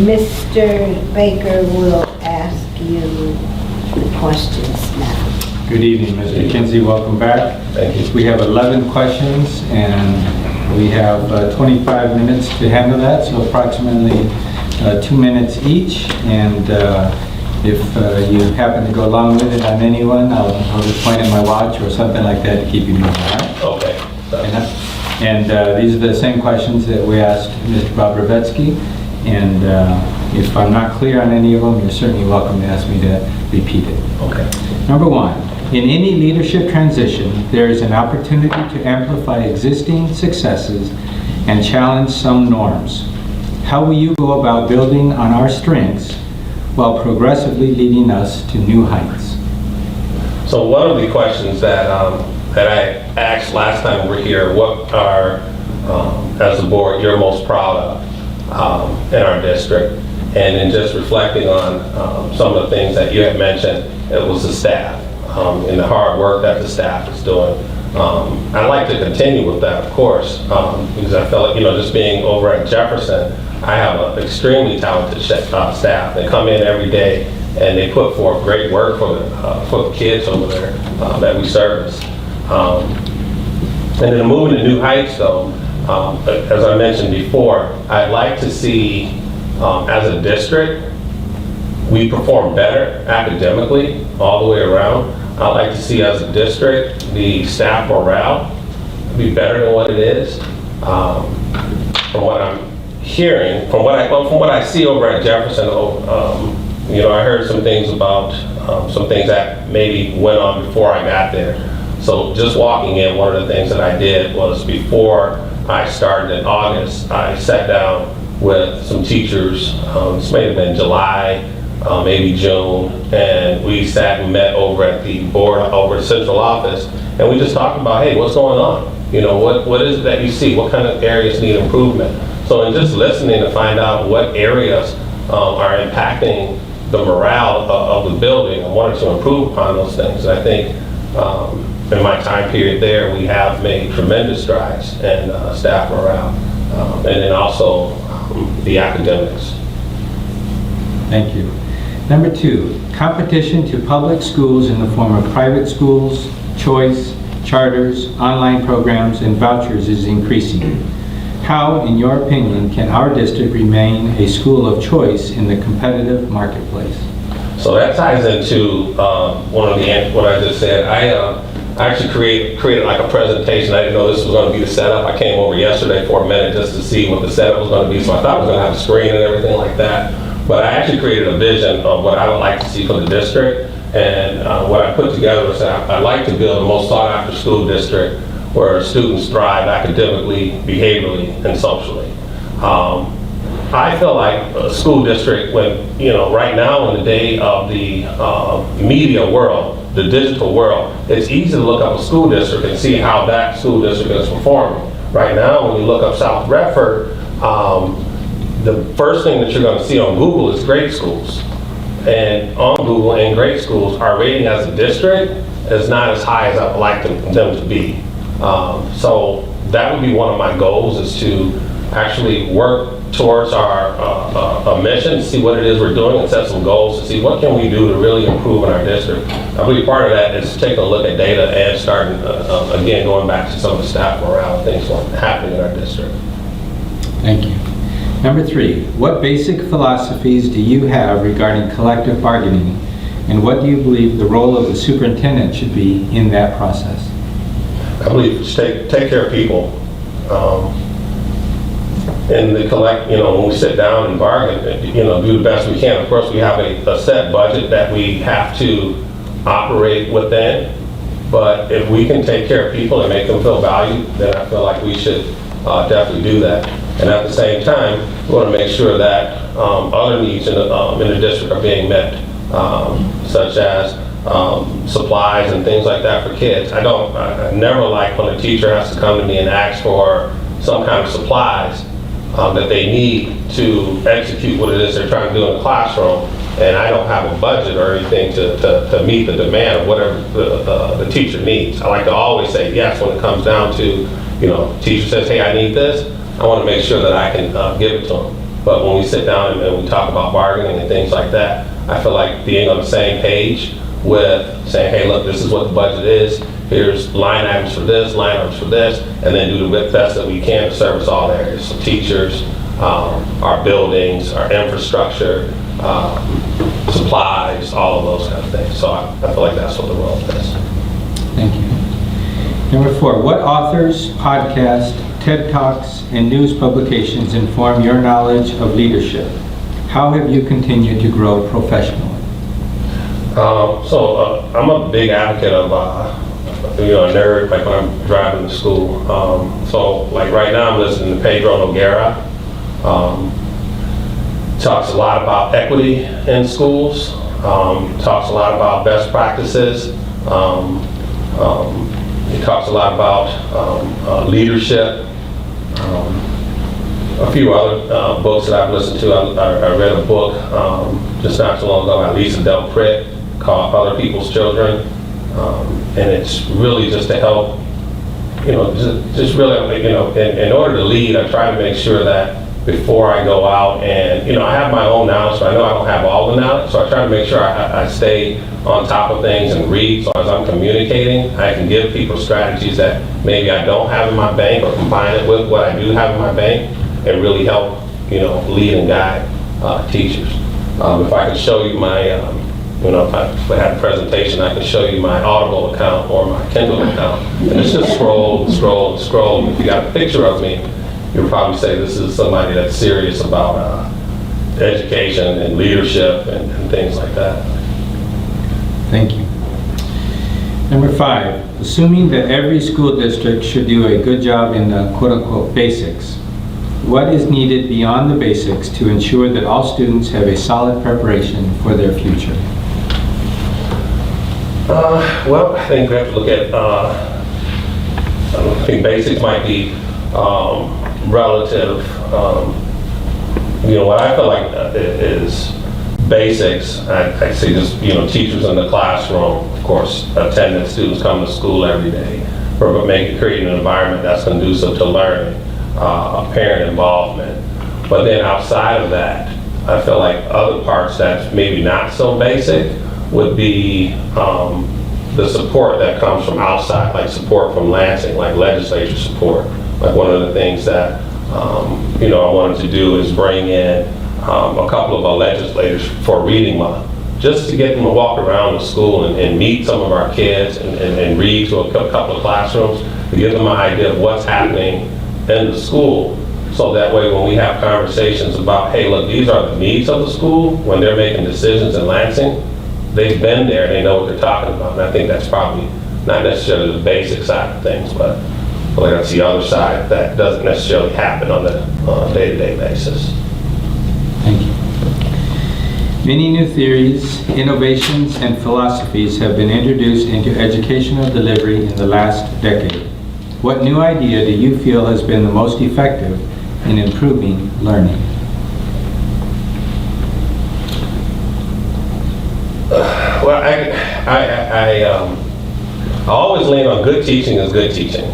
Mr. Baker will ask you the questions now. Good evening, Mr. Kinsey. Welcome back. Thank you. We have 11 questions, and we have 25 minutes to handle that, so approximately 2 minutes each. And if you happen to go along with it on anyone, I'll just point at my watch or something like that to keep you moving, all right? Okay. And these are the same questions that we asked Mr. Bob Ravetsky. And if I'm not clear on any of them, you're certainly welcome to ask me to repeat it. Okay. Number 1, in any leadership transition, there is an opportunity to amplify existing successes and challenge some norms. How will you go about building on our strengths while progressively leading us to new heights? So one of the questions that I asked last time we were here, what are, as a board, you're most proud of in our district? And in just reflecting on some of the things that you had mentioned, it was the staff and the hard work that the staff is doing. I'd like to continue with that, of course, because I felt like, just being over at Jefferson, I have an extremely talented staff. They come in every day and they put forth great work for the kids over there that we service. And then moving to new heights, though, as I mentioned before, I'd like to see As a district, we perform better academically all the way around. I'd like to see as a district, the staff morale be better than what it is. From what I'm hearing, from what I see over at Jefferson, I heard some things about some things that maybe went on before I got there. So just walking in, one of the things that I did was before I started in August, I sat down with some teachers. This may have been July, maybe June, and we sat and met over at the board, over at central office, and we just talked about, hey, what's going on? What is it that you see? What kind of areas need improvement? So in just listening to find out what areas are impacting the morale of the building, I wanted to improve upon those things. And I think in my time period there, we have made tremendous strides in staff morale, and then also the academics. Thank you. Number 2, competition to public schools in the form of private schools, choice, charters, online programs, and vouchers is increasing. How, in your opinion, can our district remain a school of choice in the competitive marketplace? So that ties into what I just said. I actually created like a presentation. I didn't know this was going to be the setup. I came over yesterday for a minute just to see what the setup was going to be. So I thought I was going to have a screen and everything like that. But I actually created a vision of what I would like to see for the district. And what I put together was that I'd like to build the most sought after school district where students thrive academically, behaviorally, and socially. I feel like a school district, right now in the day of the media world, the digital world, it's easy to look up a school district and see how that school district is performing. Right now, when you look up South Redford, the first thing that you're going to see on Google is grade schools. And on Google and grade schools, our rating as a district is not as high as I would like them to be. So that would be one of my goals, is to actually work towards our mission, see what it is we're doing, and set some goals to see what can we do to really improve in our district. I believe part of that is taking a look at data and starting, again, going back to some of the staff morale, things happening in our district. Thank you. Number 3, what basic philosophies do you have regarding collective bargaining, and what do you believe the role of the superintendent should be in that process? I believe take care of people. And when we sit down and bargain, do the best we can. Of course, we have a set budget that we have to operate within, but if we can take care of people and make them feel valued, then I feel like we should definitely do that. And at the same time, we want to make sure that other needs in the district are being met, such as supplies and things like that for kids. I never like when a teacher has to come to me and ask for some kind of supplies that they need to execute what it is they're trying to do in the classroom, and I don't have a budget or anything to meet the demand of whatever the teacher needs. I like to always say yes when it comes down to, teacher says, hey, I need this, I want to make sure that I can give it to them. But when we sit down and we talk about bargaining and things like that, I feel like being on the same page with saying, hey, look, this is what the budget is, here's line items for this, line items for this, and then do the best that we can to service all areas. So teachers, our buildings, our infrastructure, supplies, all of those kind of things. So I feel like that's what the role is. Thank you. Number 4, what authors, podcasts, TED Talks, and news publications inform your knowledge of leadership? How have you continued to grow professionally? I'm a big advocate of, a nerd, like when I'm driving to school. So like right now I'm listening to Pedro Noguera. Talks a lot about equity in schools. Talks a lot about best practices. He talks a lot about leadership. A few other books that I've listened to. I read a book just not too long ago by Lisa Del Pritt called Other People's Children. And it's really just to help, just really, in order to lead, I try to make sure that before I go out and, I have my own knowledge, but I know I don't have all the knowledge, so I try to make sure I stay on top of things and read, so as I'm communicating, I can give people strategies that maybe I don't have in my bank or combine it with what I do have in my bank and really help, lead and guide teachers. If I could show you my, if I had a presentation, I could show you my Audible account or my Kindle account. And it's just scroll, scroll, scroll. If you got a picture of me, you'll probably say this is somebody that's serious about education and leadership and things like that. Thank you. Number 5, assuming that every school district should do a good job in the quote-unquote basics, what is needed beyond the basics to ensure that all students have a solid preparation for their future? Well, I think we have to look at, I think basics might be relative. What I feel like is basics, I see just, teachers in the classroom, of course, attending students come to school every day, but creating an environment that's conducive to learning, parent involvement. But then outside of that, I feel like other parts that's maybe not so basic would be the support that comes from outside, like support from Lansing, like legislature support. Like one of the things that I wanted to do is bring in a couple of our legislators for Reading Month, just to get them to walk around the school and meet some of our kids and read to a couple of classrooms, to give them an idea of what's happening in the school. So that way when we have conversations about, hey, look, these are the needs of the school, when they're making decisions in Lansing, they've been there and they know what they're talking about. And I think that's probably not necessarily the basic side of things, but that's the other side that doesn't necessarily happen on a day-to-day basis. Thank you. Many new theories, innovations, and philosophies have been introduced into educational delivery in the last decade. What new idea do you feel has been the most effective in improving learning? Well, I always lean on good teaching is good teaching.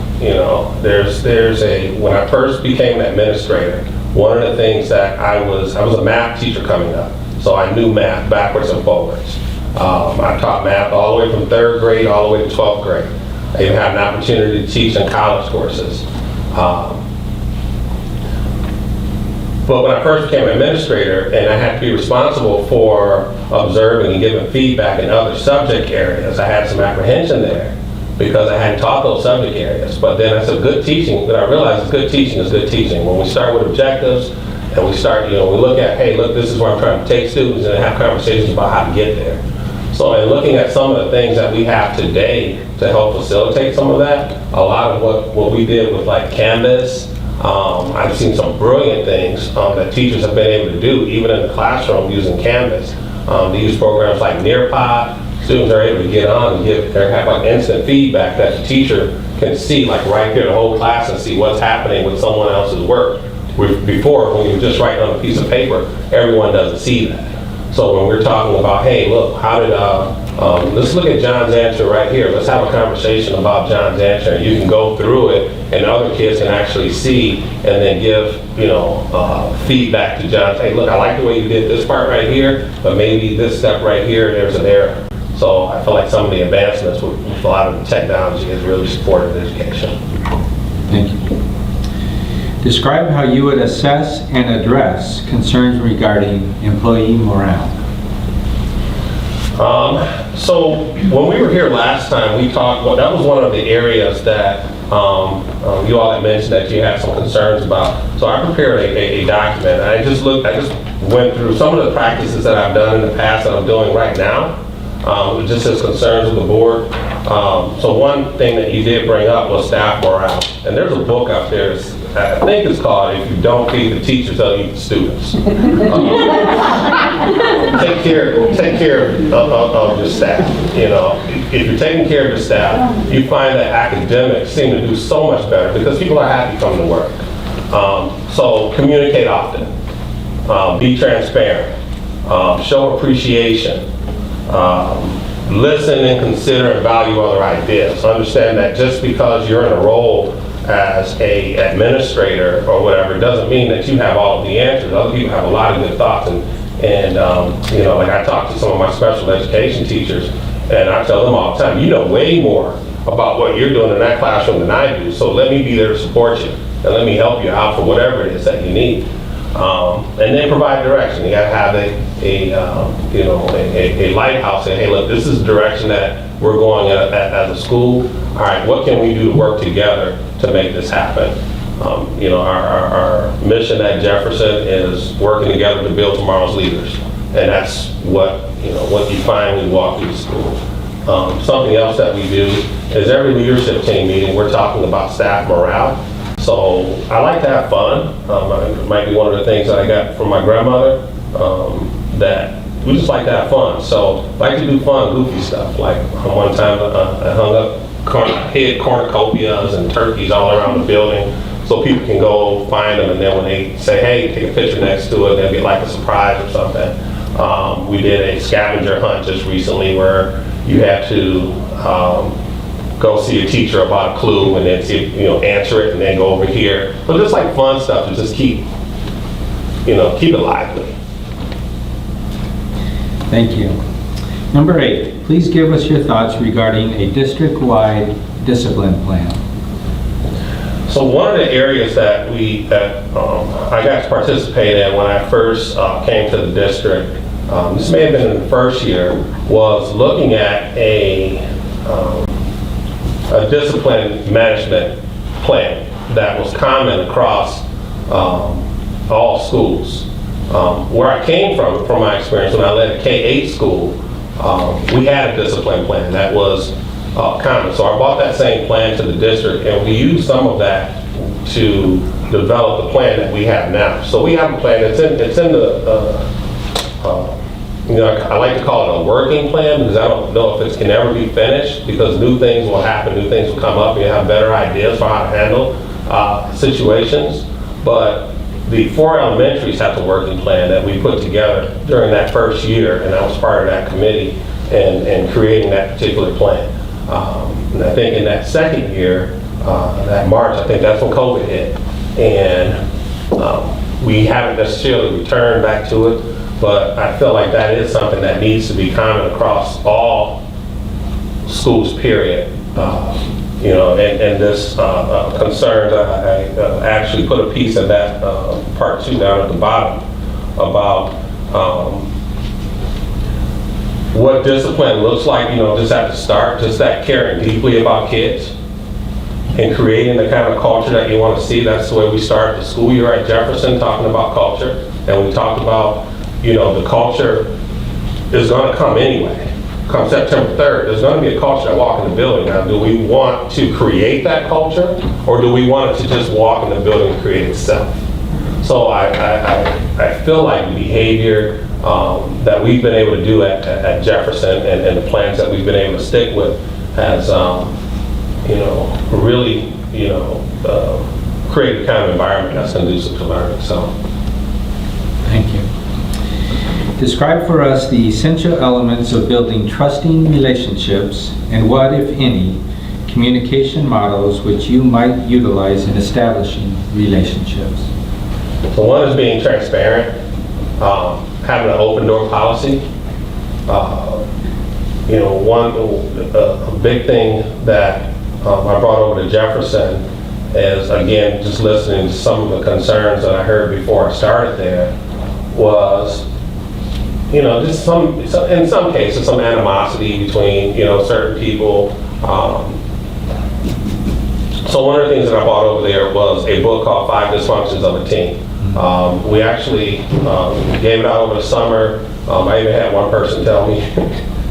When I first became an administrator, one of the things that I was a math teacher coming up, so I knew math backwards and forwards. I taught math all the way from 3rd grade all the way to 12th grade. I even had an opportunity to teach in college courses. But when I first became an administrator and I had to be responsible for observing and giving feedback in other subject areas, I had some apprehension there because I hadn't taught those subject areas. But then I said good teaching, but I realized good teaching is good teaching. When we start with objectives and we start, we look at, hey, look, this is where I'm trying to take students and have conversations about how to get there. So in looking at some of the things that we have today to help facilitate some of that, a lot of what we did with like Canvas, I've seen some brilliant things that teachers have been able to do, even in the classroom using Canvas. They use programs like Nearpod. Students are able to get on and have like instant feedback that the teacher can see like right there the whole class and see what's happening with someone else's work. Before, when you just write on a piece of paper, everyone doesn't see that. So when we're talking about, hey, look, let's look at John's answer right here. Let's have a conversation about John's answer. And you can go through it and other kids can actually see and then give, feedback to John. Hey, look, I like the way you did this part right here, but maybe this step right here, there's an error. So I feel like some of the advancements with a lot of the technology has really supported education. Thank you. Describe how you would assess and address concerns regarding employee morale. So when we were here last time, we talked, that was one of the areas that you all had mentioned that you had some concerns about. So I prepared a document. I just went through some of the practices that I've done in the past that I'm doing right now, just as concerns of the board. So one thing that you did bring up was staff morale. And there's a book out there, I think it's called If You Don't Feed the Teachers, They'll Eat the Students. Take care of your staff. If you're taking care of your staff, you find that academics seem to do so much better because people are happy coming to work. So communicate often, be transparent, show appreciation, listen and consider and value other ideas. Understand that just because you're in a role as a administrator or whatever, doesn't mean that you have all of the answers. Other people have a lot of good thoughts, and like I talk to some of my special education teachers, and I tell them all the time, you know way more about what you're doing in that classroom than I do, so let me be there to support you, and let me help you out for whatever it is that you need. And then provide direction. You gotta have a lighthouse saying, hey, look, this is the direction that we're going as a school. All right, what can we do to work together to make this happen? Our mission at Jefferson is working together to build tomorrow's leaders. And that's what you find when you walk through the school. Something else that we do is every leadership team meeting, we're talking about staff morale. So I like to have fun. It might be one of the things that I got from my grandmother, that we just like to have fun. So I like to do fun, goofy stuff. Like one time I hung up hid cornucopias and turkeys all around the building so people can go find them, and then when they say, hey, take a picture next to it, they'll get like a surprise or something. We did a scavenger hunt just recently where you had to go see a teacher about a clue and then see, answer it and then go over here. So just like fun stuff to just keep it lively. Thank you. Number 8, please give us your thoughts regarding a district-wide discipline plan. So one of the areas that I got to participate in when I first came to the district, this may have been in the first year, was looking at a discipline management plan that was common across all schools. Where I came from my experience when I led a K-8 school, we had a discipline plan that was common. So I brought that same plan to the district, and we used some of that to develop the plan that we have now. So we have a plan. It's in the I like to call it a working plan because I don't know if it can ever be finished, because new things will happen, new things will come up, and you have better ideas for how to handle situations. But the 4 elementaries have the working plan that we put together during that first year, and I was part of that committee and creating that particular plan. And I think in that second year, that March, I think that's when COVID hit, and we haven't necessarily returned back to it. But I feel like that is something that needs to be common across all schools, period. And this concerns, I actually put a piece of that part 2 down at the bottom about what discipline looks like, just at the start, just that caring deeply about kids and creating the kind of culture that you want to see. That's the way we start the school year at Jefferson, talking about culture. And we talked about the culture is going to come anyway. Come September 3rd, there's going to be a culture that walk in the building. Now, do we want to create that culture, or do we want it to just walk in the building and create itself? So I feel like the behavior that we've been able to do at Jefferson and the plans that we've been able to stick with has, really, created the kind of environment that's conducive to learning. So, Thank you. Describe for us the essential elements of building trusting relationships and what, if any, communication models which you might utilize in establishing relationships. So one is being transparent, having an open door policy. A big thing that I brought over to Jefferson is, again, just listening to some of the concerns that I heard before I started there, was just in some cases, some animosity between, certain people. So one of the things that I bought over there was a book called 5 Dysfunctions of a Team. We actually gave it out over the summer. I even had one person tell me,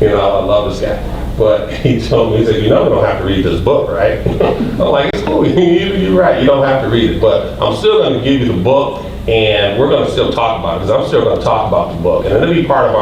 I love this guy, but he told me, he said, we don't have to read this book, right? I'm like, it's cool, you're right, you don't have to read it, but I'm still going to give you the book, and we're going to still talk about it, because I'm still going to talk about the book, and it'll be part of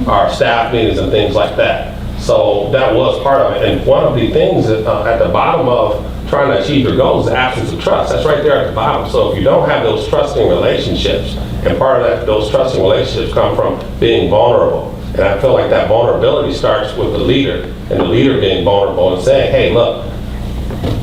our staff meetings and things like that. So that was part of it, and one of the things at the bottom of trying to achieve your goals is the absence of trust. That's right there at the bottom. So if you don't have those trusting relationships, and part of that, those trusting relationships come from being vulnerable, and I feel like that vulnerability starts with the leader, and the leader being vulnerable and saying, hey, look,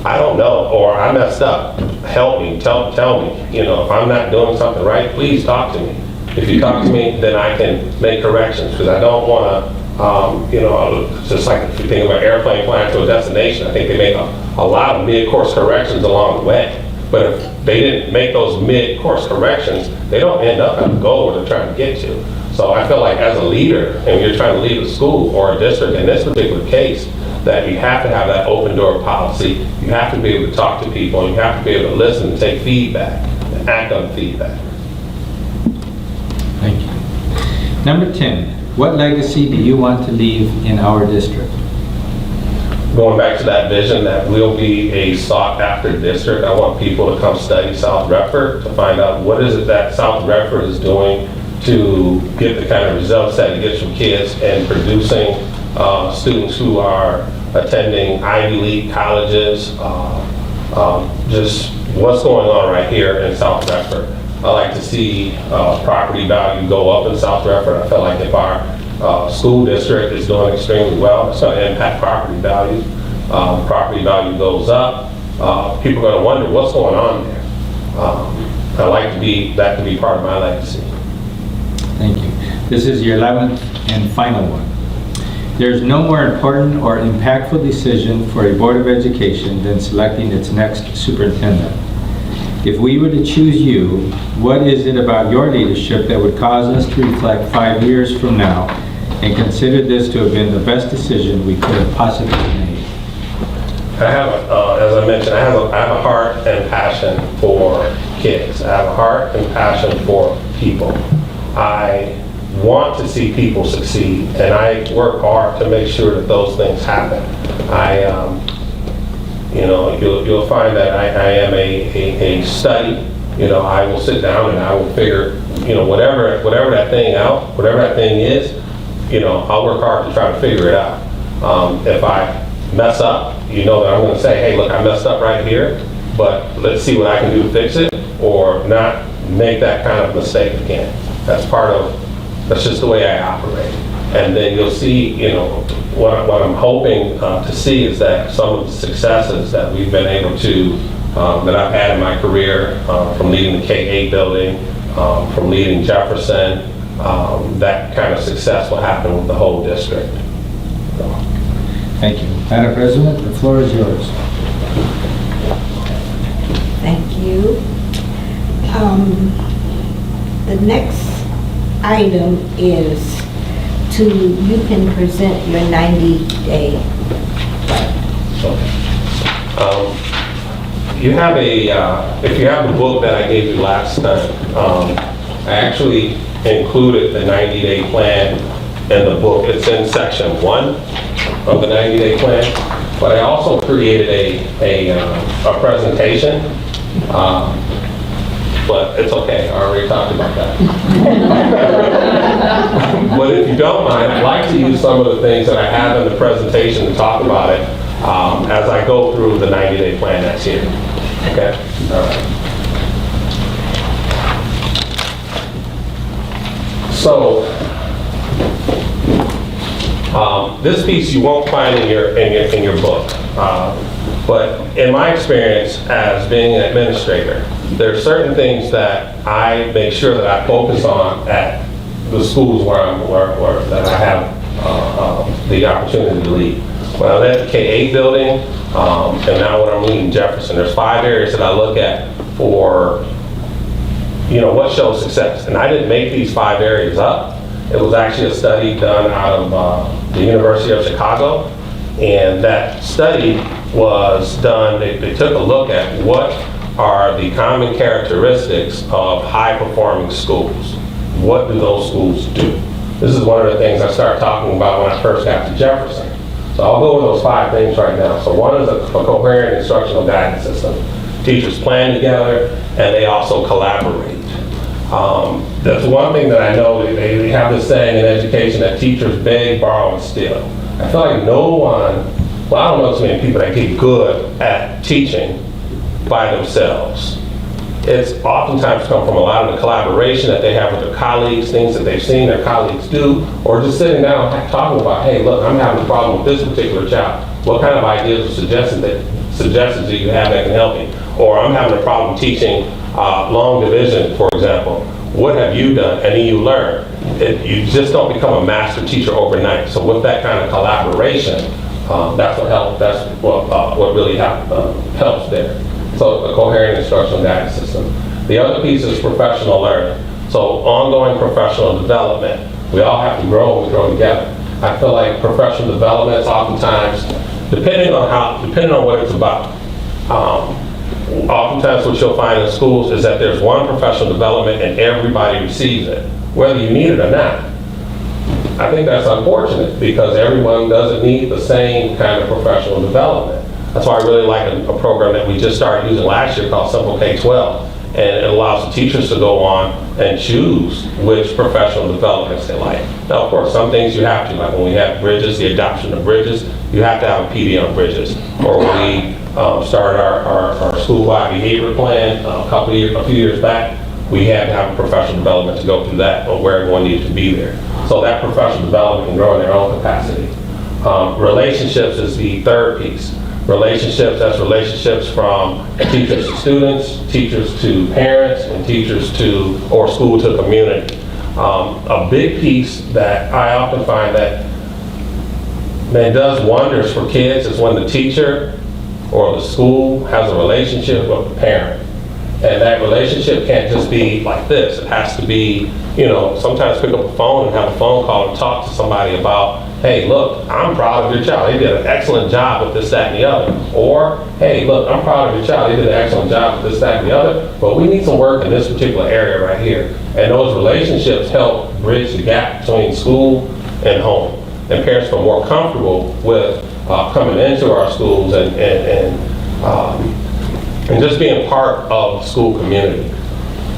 I don't know, or I messed up. Help me, tell me. If I'm not doing something right, please talk to me. If you talk to me, then I can make corrections, because I don't want to, just like if you think of an airplane flying to a destination, I think they make a lot of mid-course corrections along the way. But if they didn't make those mid-course corrections, they don't end up at the goal they're trying to get to. So I feel like as a leader, and you're trying to lead a school or a district, in this particular case, that you have to have that open door policy. You have to be able to talk to people. You have to be able to listen and take feedback and act on feedback. Thank you. Number 10, what legacy do you want to leave in our district? Going back to that vision that we'll be a sought-after district, I want people to come study South Redford to find out what is it that South Redford is doing to get the kind of results that it gets from kids and producing students who are attending Ivy League colleges, just what's going on right here in South Redford. I like to see property value go up in South Redford. I feel like if our school district is doing extremely well, it's going to impact property value. Property value goes up. People are going to wonder what's going on there. I like that to be part of my legacy. Thank you. This is your 11th and final one. There's no more important or impactful decision for a Board of Education than selecting its next superintendent. If we were to choose you, what is it about your leadership that would cause us to reflect 5 years from now and consider this to have been the best decision we could have possibly made? I have, as I mentioned, I have a heart and passion for kids. I have a heart and passion for people. I want to see people succeed, and I work hard to make sure that those things happen. You'll find that I am a study. I will sit down and I will figure, whatever that thing is, I'll work hard to try to figure it out. If I mess up, that I'm going to say, hey, look, I messed up right here, but let's see what I can do to fix it, or not make that kind of mistake again. That's just the way I operate. And then you'll see, what I'm hoping to see is that some of the successes that we've been able to, that I've had in my career, from leading the K-8 building, from leading Jefferson, that kind of success will happen with the whole district. Thank you. Madam President, the floor is yours. Thank you. The next item is you can present your 90-day. You have if you have the book that I gave you last time, I actually included the 90-day plan in the book. It's in section 1 of the 90-day plan, but I also created a presentation, but it's okay, I already talked about that. But if you don't mind, I'd like to use some of the things that I have in the presentation to talk about it as I go through the 90-day plan that's here. Okay? All right. So, this piece you won't find in your book, but in my experience as being an administrator, there are certain things that I make sure that I focus on at the schools that I have the opportunity to lead. When I led the K-8 building, and now when I'm leading Jefferson, there's 5 areas that I look at for, what shows success. And I didn't make these 5 areas up. It was actually a study done out of the University of Chicago. And that study was done, they took a look at what are the common characteristics of high-performing schools. What do those schools do? This is one of the things I started talking about when I first got to Jefferson. So I'll go over those 5 things right now. So one is a coherent instructional guidance system. Teachers plan together and they also collaborate. That's one thing that I know, they have this saying in education that teachers beg, borrow, and steal. I feel like no one, I don't know too many people that get good at teaching by themselves. It's oftentimes come from a lot of the collaboration that they have with their colleagues, things that they've seen their colleagues do, or just sitting down and talking about, hey, look, I'm having a problem with this particular child. What kind of ideas or suggestions do you have that can help me? Or I'm having a problem teaching long division, for example. What have you done? And then you learn. You just don't become a master teacher overnight. So with that kind of collaboration, that's what helps. That's what really helps there. so a coherent instructional guidance system. The other piece is professional learning. So ongoing professional development. We all have to grow, we grow together. I feel like professional development is oftentimes, depending on what it's about. Oftentimes what you'll find in schools is that there's one professional development and everybody receives it, whether you need it or not. I think that's unfortunate because everyone doesn't need the same kind of professional development. That's why I really like a program that we just started using last year called Simple K-12. And it allows the teachers to go on and choose which professional developments they like. Now, of course, some things you have to, like when we have Bridges, the adoption of Bridges, you have to have a PD on Bridges. Or when we started our school-wide behavior plan a few years back, we had to have a professional development to go through that, or where everyone needed to be there. So that professional development can grow in their own capacity. Relationships is the third piece. Relationships, that's relationships from teachers to students, teachers to parents, and teachers to, or school to community. A big piece that I often find that does wonders for kids is when the teacher or the school has a relationship with the parent. And that relationship can't just be like this. It has to be, sometimes pick up a phone and have a phone call and talk to somebody about, hey, look, I'm proud of your child. They did an excellent job with this, that, and the other. Or, hey, look, I'm proud of your child. They did an excellent job with this, that, and the other. But we need some work in this particular area right here. And those relationships help bridge the gap between school and home. And parents feel more comfortable with coming into our schools and just being part of the school community.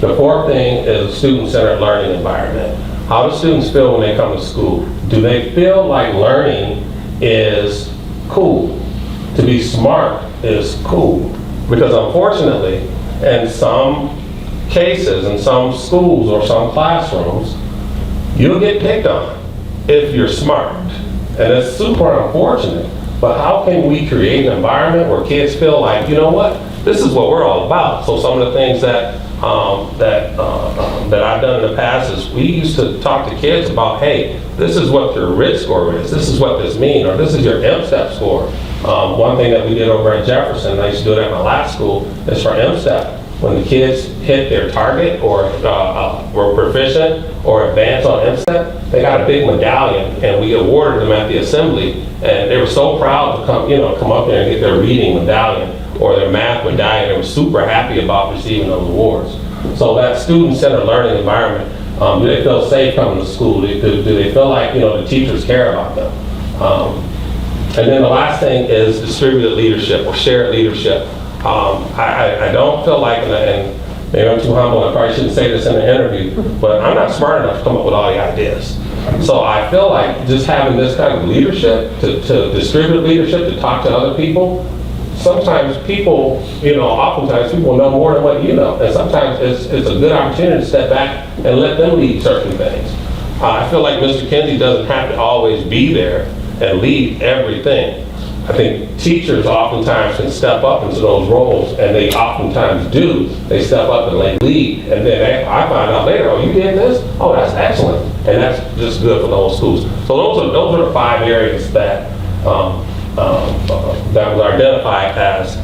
The fourth thing is student-centered learning environment. How do students feel when they come to school? Do they feel like learning is cool? To be smart is cool. Because unfortunately, in some cases, in some schools or some classrooms, you'll get picked on if you're smart. And it's super unfortunate. But how can we create an environment where kids feel like, you know what, this is what we're all about? So some of the things that I've done in the past is we used to talk to kids about, hey, this is what your RIT score is, this is what this means, or this is your MSTEP score. One thing that we did over at Jefferson, I used to do it at my last school, is for MSTEP. When the kids hit their target or were proficient or advanced on MSTEP, they got a big medallion and we awarded them at the assembly. And they were so proud to come up there and get their reading medallion or their math medallion. They were super happy about receiving those awards. So that student-centered learning environment, do they feel safe coming to school? Do they feel like the teachers care about them? And then the last thing is distributed leadership or shared leadership. I don't feel like, and maybe I'm too humble, I probably shouldn't say this in an interview, but I'm not smart enough to come up with all the ideas. So I feel like just having this kind of leadership, to distribute leadership, to talk to other people, sometimes people, oftentimes people know more than what you know. And sometimes it's a good opportunity to step back and let them lead certain things. I feel like Mr. Kinsey doesn't have to always be there and lead everything. I think teachers oftentimes can step up into those roles, and they oftentimes do. They step up and they lead, and then I find out later, oh, you did this? Oh, that's excellent. And that's just good for the whole schools. So those are the 5 areas that that was identified as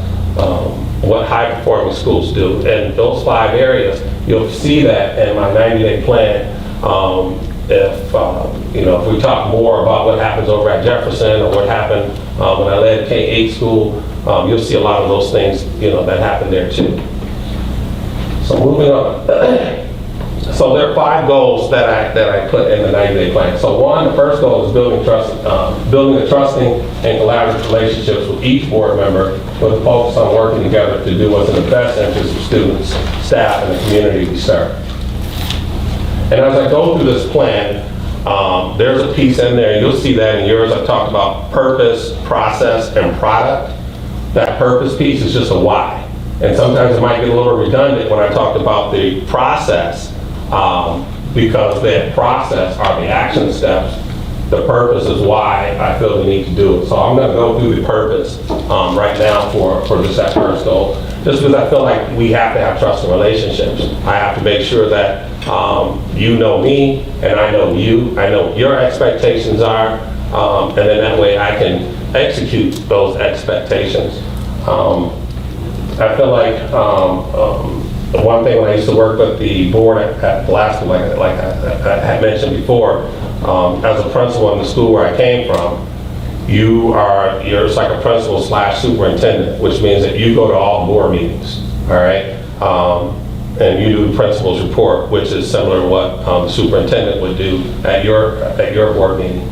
what high-performing schools do. And those 5 areas, you'll see that in my 90-day plan. If we talk more about what happens over at Jefferson or what happened when I led K-8 school, you'll see a lot of those things, that happen there too. So moving on. So there are 5 goals that I put in the 90-day plan. So the first goal is building the trusting and collaborative relationships with each board member with a focus on working together to do what's in the best interest of students, staff, and the community we serve. And as I go through this plan, there's a piece in there, and you'll see that in yours. I talked about purpose, process, and product. That purpose piece is just a why. And sometimes it might get a little redundant when I talked about the process, because that process are the action steps. The purpose is why I feel the need to do it. So I'm going to go through the purpose right now for just that first goal. Just because I feel like we have to have trust in relationships. I have to make sure that you know me and I know you. I know what your expectations are, and then that way I can execute those expectations. I feel like the one thing when I used to work with the board at the last school, like I had mentioned before, as a principal in the school where I came from, you're just like a principal / superintendent, which means that you go to all board meetings, all right? And you do the principal's report, which is similar to what the superintendent would do at your board meeting.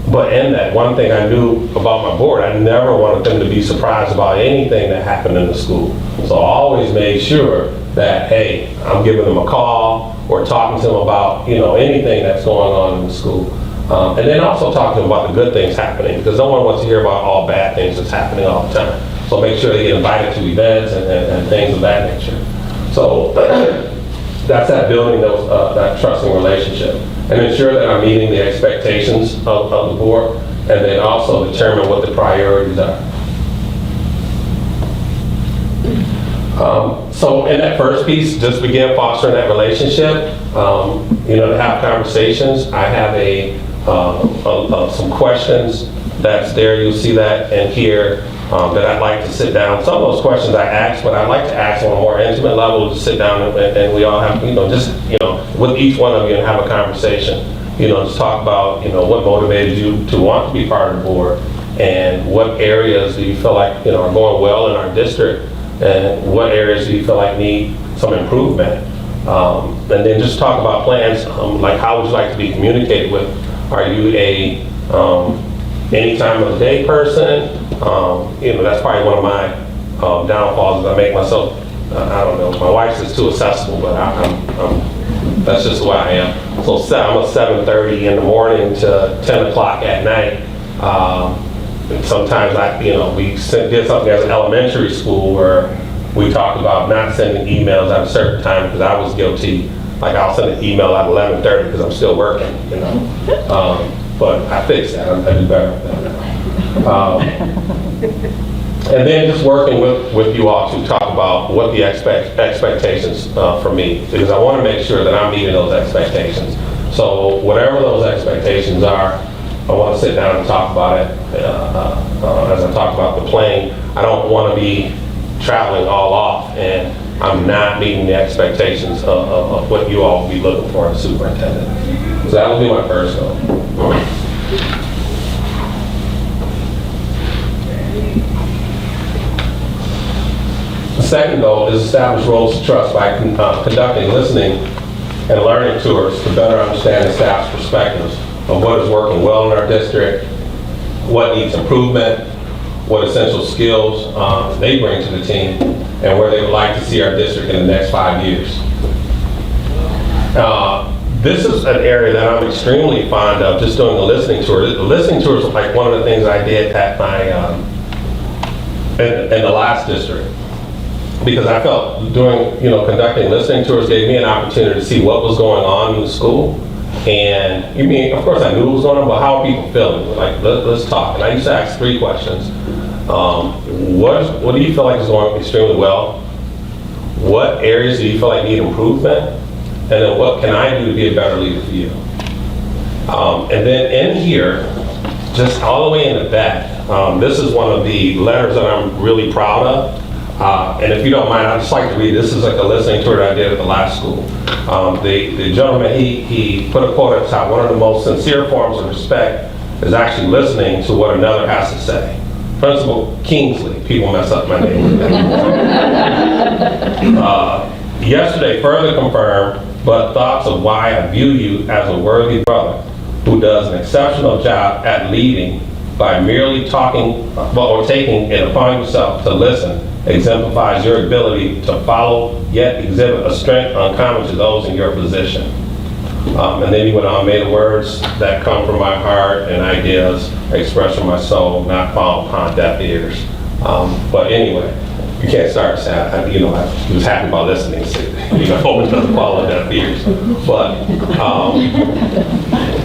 But in that, one thing I knew about my board, I never wanted them to be surprised about anything that happened in the school. So I always made sure that, hey, I'm giving them a call or talking to them about, anything that's going on in the school. And then also talking to them about the good things happening, because no one wants to hear about all bad things that's happening all the time. So make sure they get invited to events and things of that nature. So that's that building that trusting relationship. And ensure that I'm meeting the expectations of the board, and then also determine what the priorities are. So in that first piece, just begin fostering that relationship, to have conversations. I have some questions that's there. You'll see that and hear that I'd like to sit down. Some of those questions I ask, but I'd like to ask on a more intimate level, to sit down and we all have, with each one of you and have a conversation. Just talk about, what motivated you to want to be part of the board, and what areas do you feel like, are going well in our district, and what areas do you feel like need some improvement. And then just talk about plans, like how would you like to be communicated with? Are you a any time of the day person? That's probably one of my downfalls, is I make myself, I don't know, my wife is too accessible, but that's just the way I am. So I'm a 7:30 in the morning to 10 o'clock at night. And sometimes we did something as an elementary school where we talked about not sending emails at a certain time, because I was guilty. Like, I'll send an email at 11:30 because I'm still working, but I fixed that. I do better with that. And then just working with you all to talk about what the expectations for me, because I want to make sure that I'm meeting those expectations. So whatever those expectations are, I want to sit down and talk about it. As I talked about the plane, I don't want to be traveling all off and I'm not meeting the expectations of what you all will be looking for in a superintendent. So that will be my first goal. The second goal is establish roles of trust by conducting listening and learning tours to better understand the staff's perspectives of what is working well in our district, what needs improvement, what essential skills they bring to the team, and where they would like to see our district in the next 5 years. This is an area that I'm extremely fond of, just doing a listening tour. The listening tours are like one of the things I did at my, in the last district. Because I felt conducting listening tours gave me an opportunity to see what was going on in the school. And of course I knew what was going on, but how are people feeling? Like, let's talk. And I used to ask 3 questions. What do you feel like is going extremely well? What areas do you feel like need improvement? And then what can I do to be a better leader for you? And then in here, just all the way in the back, this is one of the letters that I'm really proud of. And if you don't mind, I'd just like to read. This is like a listening tour that I did at the last school. The gentleman, he put a quote at the top: one of the most sincere forms of respect is actually listening to what another has to say. Principal Kingsley, people mess up my name. Yesterday further confirmed, but thoughts of why I view you as a worthy brother who does an exceptional job at leading by merely talking or taking it upon yourself to listen exemplifies your ability to follow, yet exhibit a strength uncommon to those in your position. And then he went on, may the words that come from my heart and ideas expressed from my soul not fall upon deaf ears. But anyway, you can't start saying, I was happy about listening, so, hope it doesn't fall on deaf ears.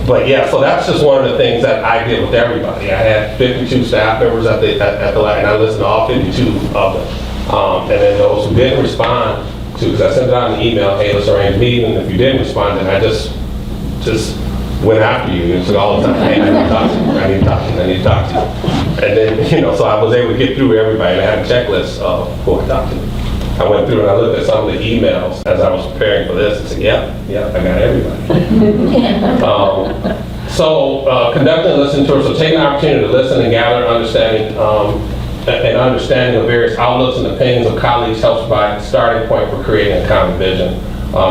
But yeah, so that's just one of the things that I did with everybody. I had 52 staff members at the lab, and I listened to all 52 of them. And then those who didn't respond to, because I sent out an email, hey, let's arrange a meeting, and if you didn't respond, then I just went after you. It's all the time, hey, I need to talk to you, I need to talk to you, I need to talk to you. And then, you know, so I was able to get through everybody, and I had a checklist of who I talked to. I went through and I looked at some of the emails as I was preparing for this and said, yeah, I got everybody. Conducting a listening tour, so taking the opportunity to listen and gather understanding, an understanding of various outlooks and opinions of colleagues helps provide a starting point for creating a common vision.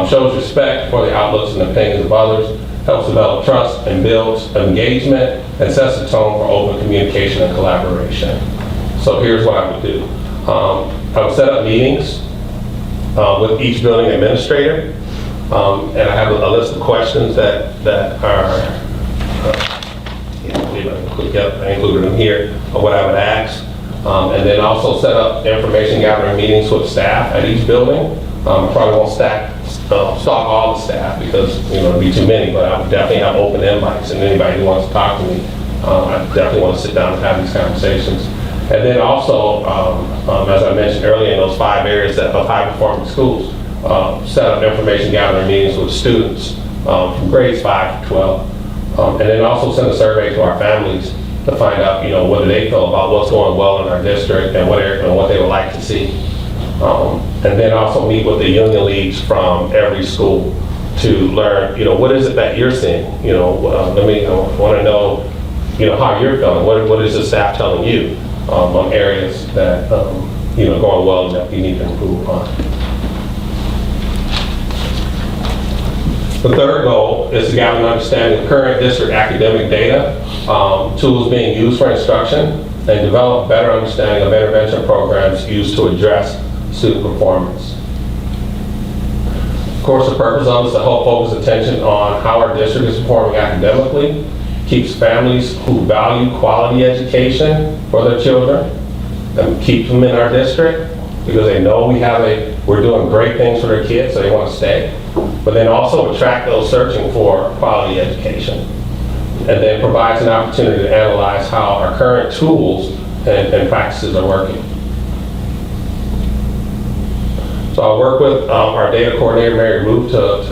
Shows respect for the outlooks and opinions of others, helps develop trust and builds engagement, and sets the tone for open communication and collaboration. So here's what I would do. I would set up meetings with each building administrator, and I have a list of questions that are, I included them here, of what I would ask. And then also set up information gathering meetings with staff at each building. Probably won't stalk all the staff because, you know, it'd be too many, but I would definitely have open invites, and anybody who wants to talk to me, I definitely want to sit down and have these conversations. And then also, as I mentioned earlier, in those 5 areas of high-performing schools, set up information gathering meetings with students from grades 5 to 12. And then also send a survey to our families to find out, you know, what do they feel about what's going well in our district and what they would like to see. And then also meet with the union leads from every school to learn, you know, what is it that you're seeing? You know, I want to know, you know, how you're feeling. What is the staff telling you on areas that, you know, going well and that you need to improve upon? The third goal is to gather an understanding of current district academic data, tools being used for instruction, and develop better understanding of intervention programs used to address student performance. Of course, the purpose of it is to help focus attention on how our district is performing academically, keeps families who value quality education for their children, and keep them in our district because they know we're doing great things for their kids, so they want to stay. But then also attract those searching for quality education. And then provides an opportunity to analyze how our current tools and practices are working. So I work with our data coordinator, Mary Ruth, to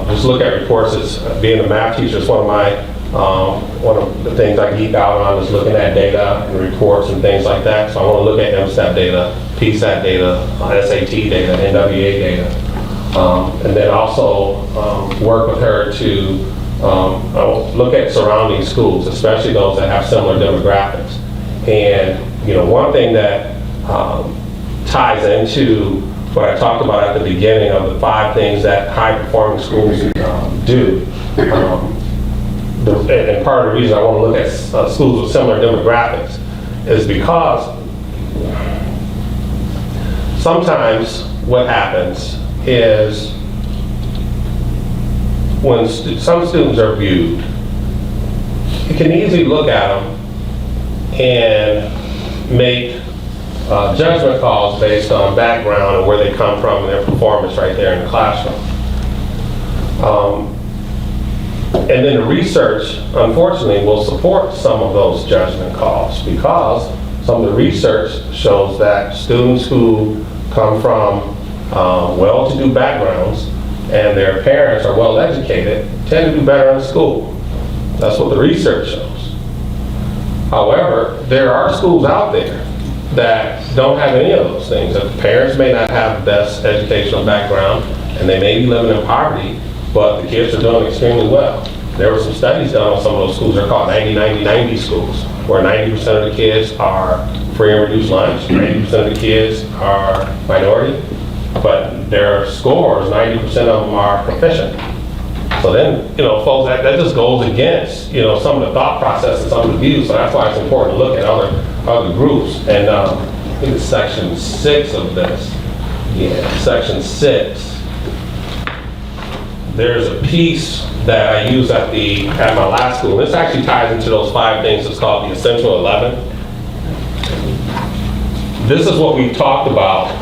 just look at reports. Being a math teacher, it's one of the things I geek out on is looking at data and reports and things like that. So I want to look at MSAT data, PSAT data, SAT data, NWA data. And then also work with her to look at surrounding schools, especially those that have similar demographics. And, you know, one thing that ties into what I talked about at the beginning of the 5 things that high-performing schools do. And part of the reason I want to look at schools with similar demographics is because sometimes what happens is when some students are viewed, you can easily look at them and make judgment calls based on background and where they come from and their performance right there in the classroom. And then the research, unfortunately, will support some of those judgment calls because some of the research shows that students who come from well-to-do backgrounds and their parents are well-educated tend to do better in school. That's what the research shows. However, there are schools out there that don't have any of those things. The parents may not have the best educational background and they may be living in poverty, but the kids are doing extremely well. There were some studies done on some of those schools. They're called 90-90-90 schools, where 90% of the kids are free and reduced lunch, 90% of the kids are minority, but their scores, 90% of them are proficient. So then, you know, folks, that just goes against, you know, some of the thought process and some of the views. So that's why it's important to look at other groups. And I think it's section 6 of this. Yeah, section 6. There's a piece that I use at my last school. This actually ties into those 5 things. It's called the Essential 11. This is what we talked about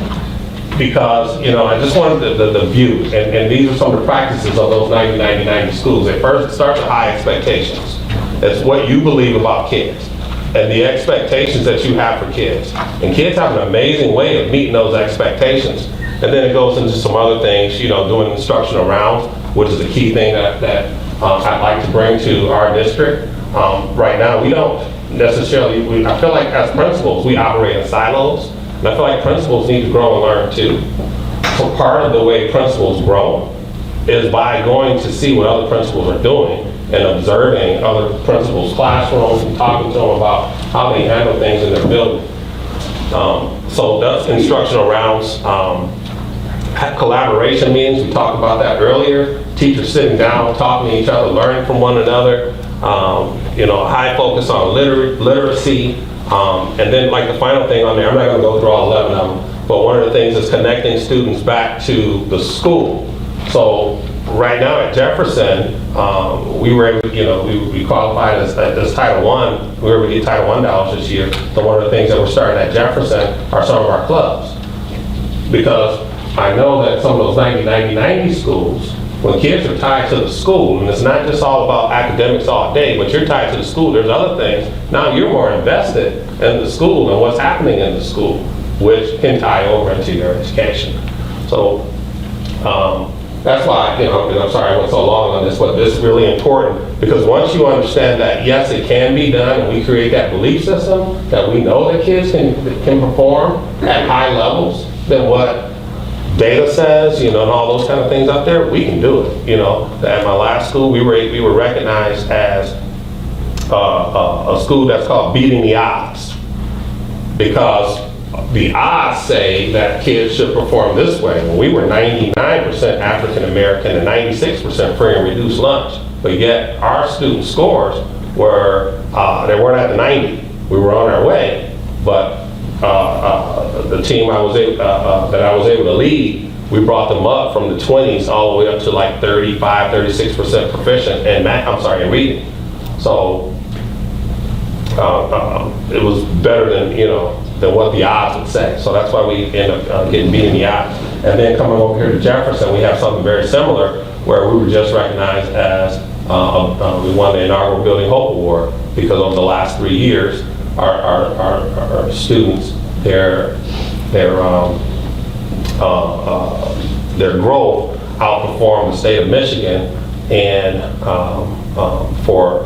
because, you know, I just wanted the view, and these are some of the practices of those 90-90-90 schools. At first, it starts with high expectations. That's what you believe about kids and the expectations that you have for kids. And kids have an amazing way of meeting those expectations. And then it goes into some other things, you know, doing instructional rounds, which is a key thing that I'd like to bring to our district. Right now, we don't necessarily, I feel like as principals, we operate in silos, and I feel like principals need to grow and learn too. So part of the way principals grow is by going to see what other principals are doing and observing other principals' classrooms and talking to them about how they handle things in their building. So that's instructional rounds. Collaboration meetings, we talked about that earlier. Teachers sitting down, talking to each other, learning from one another. High focus on literacy. And then like the final thing on there, I'm not gonna go through all 11 of them, but one of the things is connecting students back to the school. So right now at Jefferson, we were able to, we qualified as Title I. We were able to get Title I dollars this year. So one of the things that we're starting at Jefferson are some of our clubs. Because I know that some of those 90 schools, when kids are tied to the school, and it's not just all about academics all day, but you're tied to the school, there's other things. Now you're more invested in the school and what's happening in the school, which can tie over into your education. So that's why, I'm sorry I went so long on this, but this is really important, because once you understand that, yes, it can be done, and we create that belief system that we know that kids can perform at high levels, then what data says, and all those kind of things out there, we can do it. At my last school, we were recognized as a school that's called Beating the Odds, because the odds say that kids should perform this way. When we were 99% African American and 96% free and reduced lunch, but yet our student scores were they weren't at the 90. We were on our way, but the team that I was able to lead, we brought them up from the 20s all the way up to like 35, 36% proficient in reading. So it was better than what the odds would say. So that's why we end up getting beating the odds. And then coming over here to Jefferson, we have something very similar where we were just recognized as, we won the inaugural Building Hope Award, because over the last 3 years, our students, their growth outperformed the state of Michigan, and for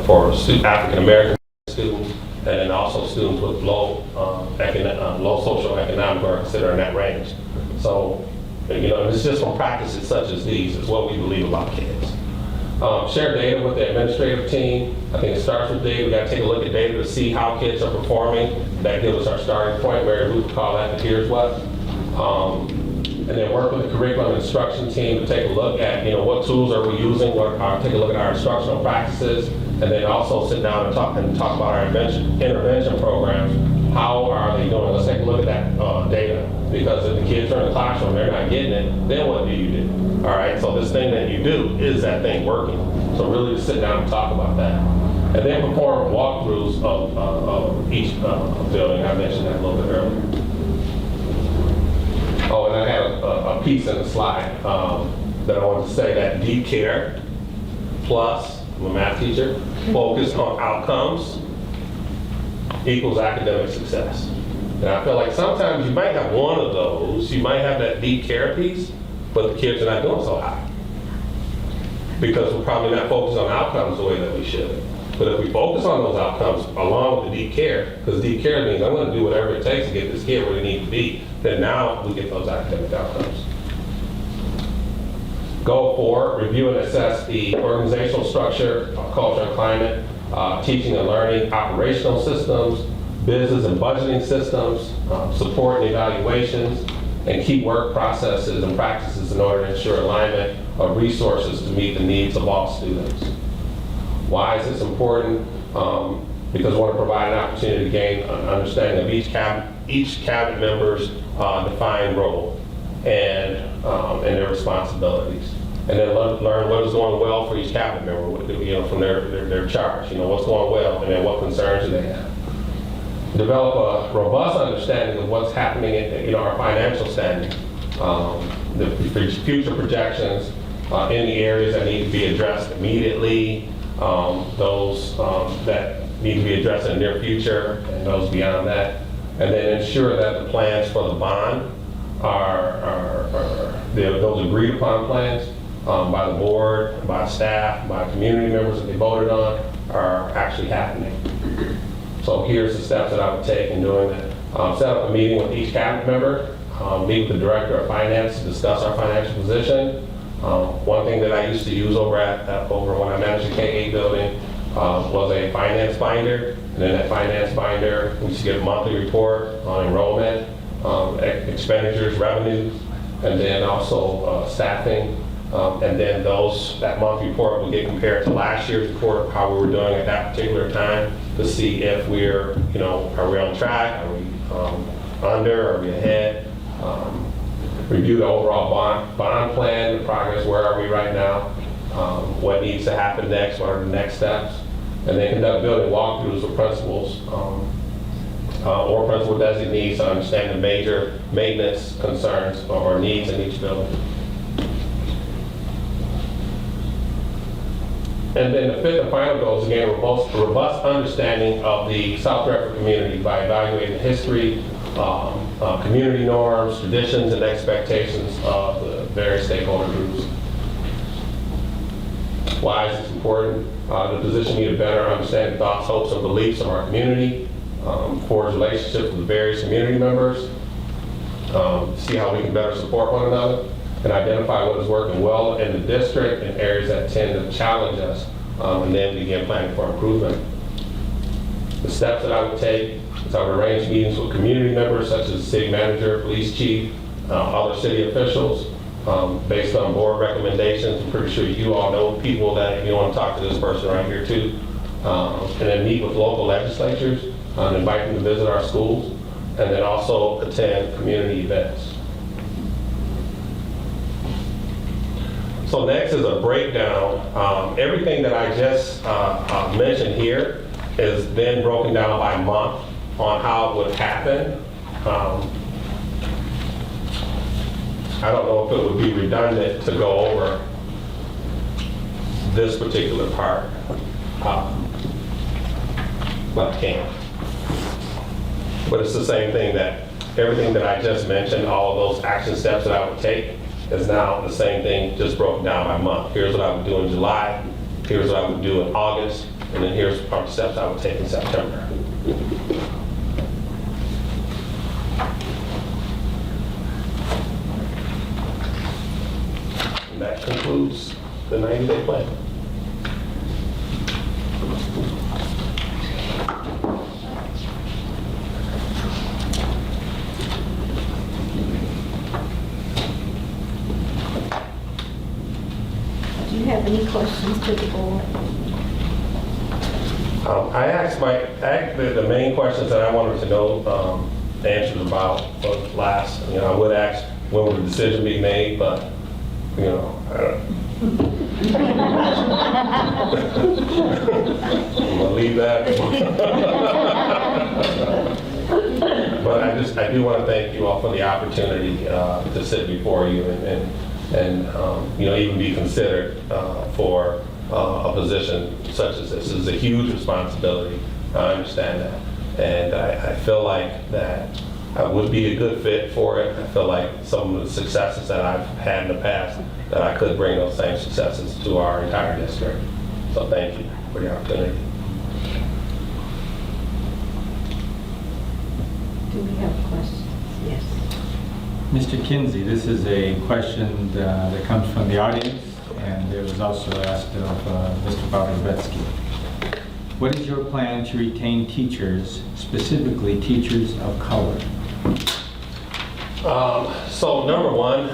African American students, and then also students with low social economic are considered in that range. So, it's just from practices such as these is what we believe about kids. Share data with the administrative team. I think it starts with data. We got to take a look at data to see how kids are performing. That gives us our starting point. Mary Ruth would call that the here's what. And then work with the curriculum and instruction team to take a look at, what tools are we using, take a look at our instructional practices, and then also sit down and talk about our intervention programs. How are they doing? Let's take a look at that data, because if the kids are in the classroom, they're not getting it, then what do you do? All right, so this thing that you do, is that thing working? So really to sit down and talk about that. And then perform walkthroughs of each building. I mentioned that a little bit earlier. Oh, and I had a piece in the slide that I wanted to say that deep care plus, I'm a math teacher, focus on outcomes equals academic success. And I feel like sometimes you might have one of those, you might have that deep care piece, but the kids are not doing so high, because we're probably not focused on outcomes the way that we should. But if we focus on those outcomes along with the deep care, because deep care means I'm going to do whatever it takes to get this kid where they need to be, then now we get those academic outcomes. Goal 4, review and assess the organizational structure, culture and climate, teaching and learning, operational systems, business and budgeting systems, support and evaluations, and key work processes and practices in order to ensure alignment of resources to meet the needs of all students. Why is this important? Because we want to provide an opportunity to gain an understanding of each cabinet member's defined role and their responsibilities. And then learn what is going well for each cabinet member, from their charge. What's going well, and then what concerns do they have. Develop a robust understanding of what's happening in our financial standing, the future projections in the areas that need to be addressed immediately, those that need to be addressed in the near future, and those beyond that. And then ensure that the plans for the bond those agreed upon plans by the board, by staff, by community members that they voted on are actually happening. So here's the steps that I would take in doing that. Set up a meeting with each cabinet member, meet with the director of finance to discuss our financial position. One thing that I used to use over when I managed the K-8 building was a finance binder. And in that finance binder, we used to get a monthly report on enrollment, expenditures, revenues, and then also staffing. And then that monthly report will get compared to last year's report, how we were doing at that particular time, to see if we're, are we on track? Are we under? Are we ahead? Review the overall bond plan, the progress, where are we right now? What needs to happen next? What are the next steps? And then conduct building walkthroughs with principals or principal designees to understand the major maintenance concerns or needs in each building. And then the fifth and final goal is, again, a robust understanding of the South Redford community by evaluating the history, community norms, traditions, and expectations of the various stakeholder groups. Why is this important? To position you to better understand the thoughts, hopes, and beliefs of our community, forge relationships with various community members, see how we can better support one another, and identify what is working well in the district and areas that tend to challenge us, and then begin planning for improvement. The steps that I would take is I would arrange meetings with community members such as city manager, police chief, other city officials, based on board recommendations. I'm pretty sure you all know people that you want to talk to this person right here too. And then meet with local legislatures and invite them to visit our schools, and then also attend community events. So next is a breakdown. Everything that I just mentioned here is then broken down by month on how it would happen. I don't know if it would be redundant to go over this particular part, but I can. But it's the same thing, that everything that I just mentioned, all of those action steps that I would take, is now the same thing, just broken down by month. Here's what I would do in July, here's what I would do in August, and then here's our steps I would take in September. And that concludes the 90-day plan. Do you have any questions to the board? I asked the main questions that I wanted to know answers about for last. I would ask when would the decision be made, but I don't. I'm gonna leave that. But I do want to thank you all for the opportunity to sit before you and even be considered for a position such as this. This is a huge responsibility. I understand that. And I feel like that I would be a good fit for it. I feel like some of the successes that I've had in the past, that I could bring those same successes to our entire district. So thank you for the opportunity. Do we have questions? Yes. Mr. Kinsey, this is a question that comes from the audience, and it was also asked of Mr. Bobrovetsky. What is your plan to retain teachers, specifically teachers of color? So number one,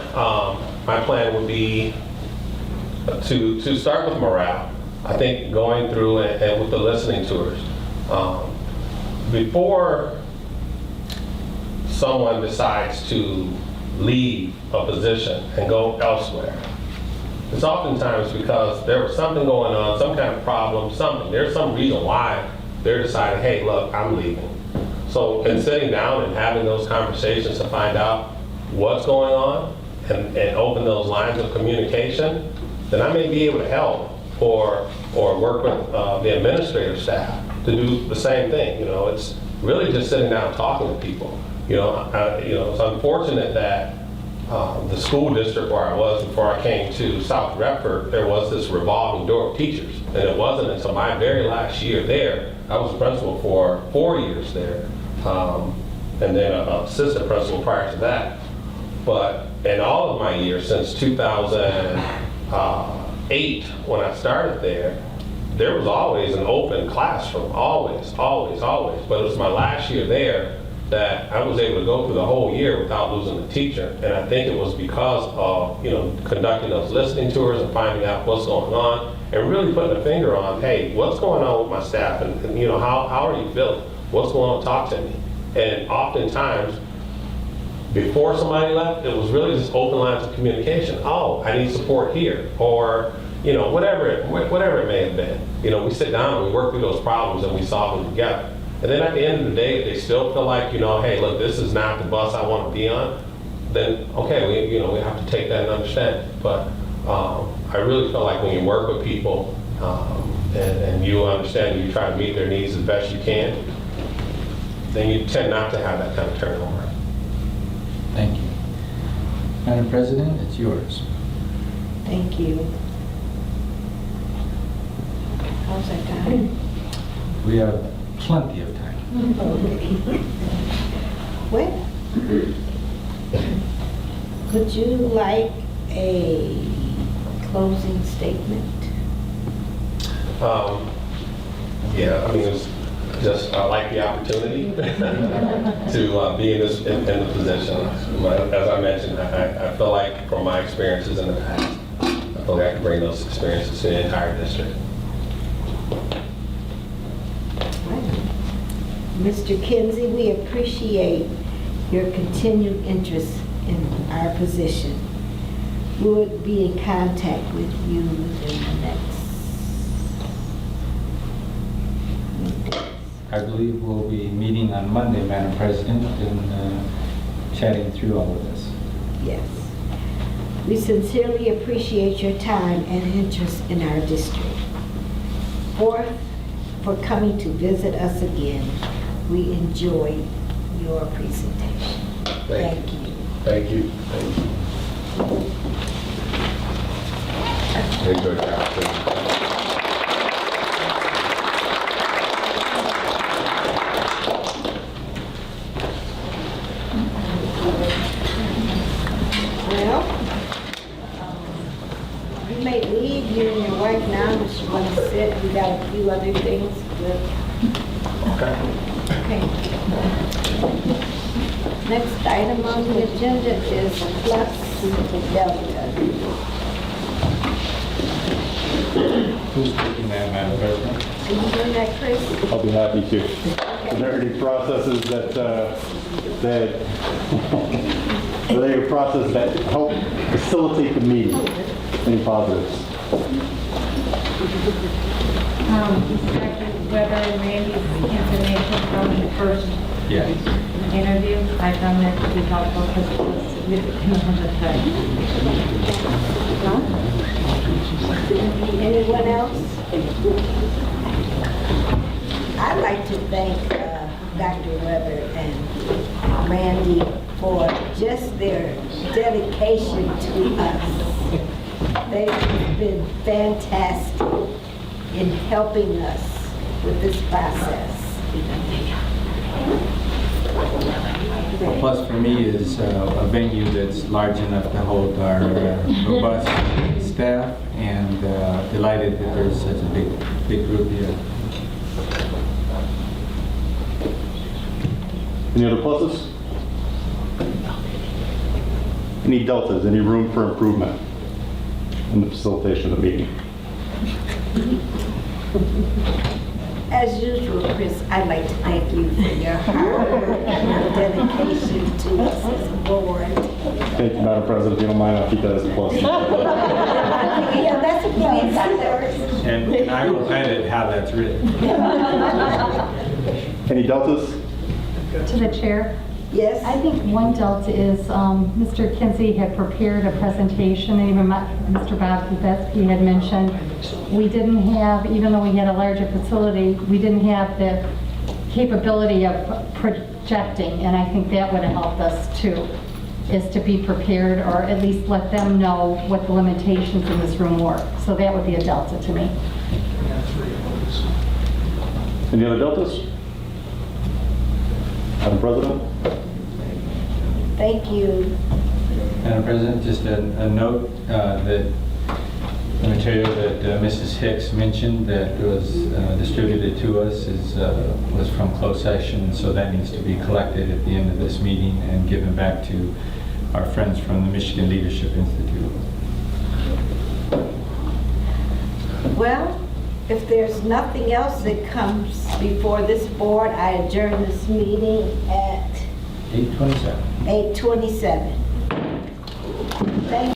my plan would be to start with morale. I think going through and with the listening tours, before someone decides to leave a position and go elsewhere, it's oftentimes because there was something going on, some kind of problem, there's some reason why they're deciding, hey, look, I'm leaving. So in sitting down and having those conversations to find out what's going on and open those lines of communication, then I may be able to help or work with the administrative staff to do the same thing. It's really just sitting down and talking to people. It's unfortunate that the school district where I was before I came to South Redford, there was this revolving door of teachers. And it wasn't until my very last year there, I was a principal for 4 years there, and then an assistant principal prior to that. But in all of my years since 2008, when I started there was always an open classroom, always, always, always. But it was my last year there that I was able to go through the whole year without losing a teacher. And I think it was because of, conducting those listening tours and finding out what's going on and really putting a finger on, hey, what's going on with my staff? And how are you feeling? What's going on? Talk to me. And oftentimes, before somebody left, it was really just open lines of communication. Oh, I need support here. Or, whatever it may have been. We sit down and we work through those problems and we solve them together. And then at the end of the day, if they still feel like, hey, look, this is not the bus I want to be on, then, okay, we have to take that and understand it. But I really feel like when you work with people and you understand and you try to meet their needs as best you can, then you tend not to have that kind of turnover. Thank you. Madam President, it's yours. Thank you. How's that time? We have plenty of time. Well, would you like a closing statement? Yeah, it's just, I like the opportunity to be in the position. As I mentioned, I feel like from my experiences in the past, I feel like I can bring those experiences to the entire district. Mr. Kinsey, we appreciate your continued interest in our position. We will be in contact with you within the next. I believe we'll be meeting on Monday, Madam President, and chatting through all of this. Yes. We sincerely appreciate your time and interest in our district. Fourth, for coming to visit us again. We enjoyed your presentation. Thank you. Thank you. Thank you. Enjoy the opportunity. Well, you may leave, you and your wife now, if you want to sit. We got a few other things. Okay. Next item on the agenda is Flux Delta. Who's taking that, Madam President? Are you doing that, Chris? I'll be happy to. Are there any processes that help facilitate the meeting? Any positives? Dr. Weber and Randy's information from the first Yes. interview, I found that to be helpful because it was significant amount of time. Anyone else? I'd like to thank Dr. Weber and Randy for just their dedication to us. They've been fantastic in helping us with this process. Plus for me is a venue that's large enough to hold our robust staff, and delighted that there's such a big group here. Any other pluses? Any deltas? Any room for improvement in the facilitation of the meeting? As usual, Chris, I'd like to thank you for your hard work and your dedication to us as a board. Thank you, Madam President. If you don't mind, I'll keep that as a plus. Yeah, that's a plus. And I will edit how that's written. Any deltas? To the chair, Yes? I think one delta is Mr. Kinsey had prepared a presentation, and even Mr. Bob Kubetsky had mentioned we didn't have, even though we had a larger facility, we didn't have the capability of projecting, and I think that would have helped us too. is to be prepared, or at least let them know what the limitations in this room were. So that would be a delta to me. Any other deltas? Madam President? Thank you. Madam President, just a note that the material that Mrs. Hicks mentioned that was distributed to us was from closed session, so that needs to be collected at the end of this meeting and given back to our friends from the Michigan Leadership Institute. Well, if there's nothing else that comes before this board, I adjourn this meeting at 8:27. 8:27.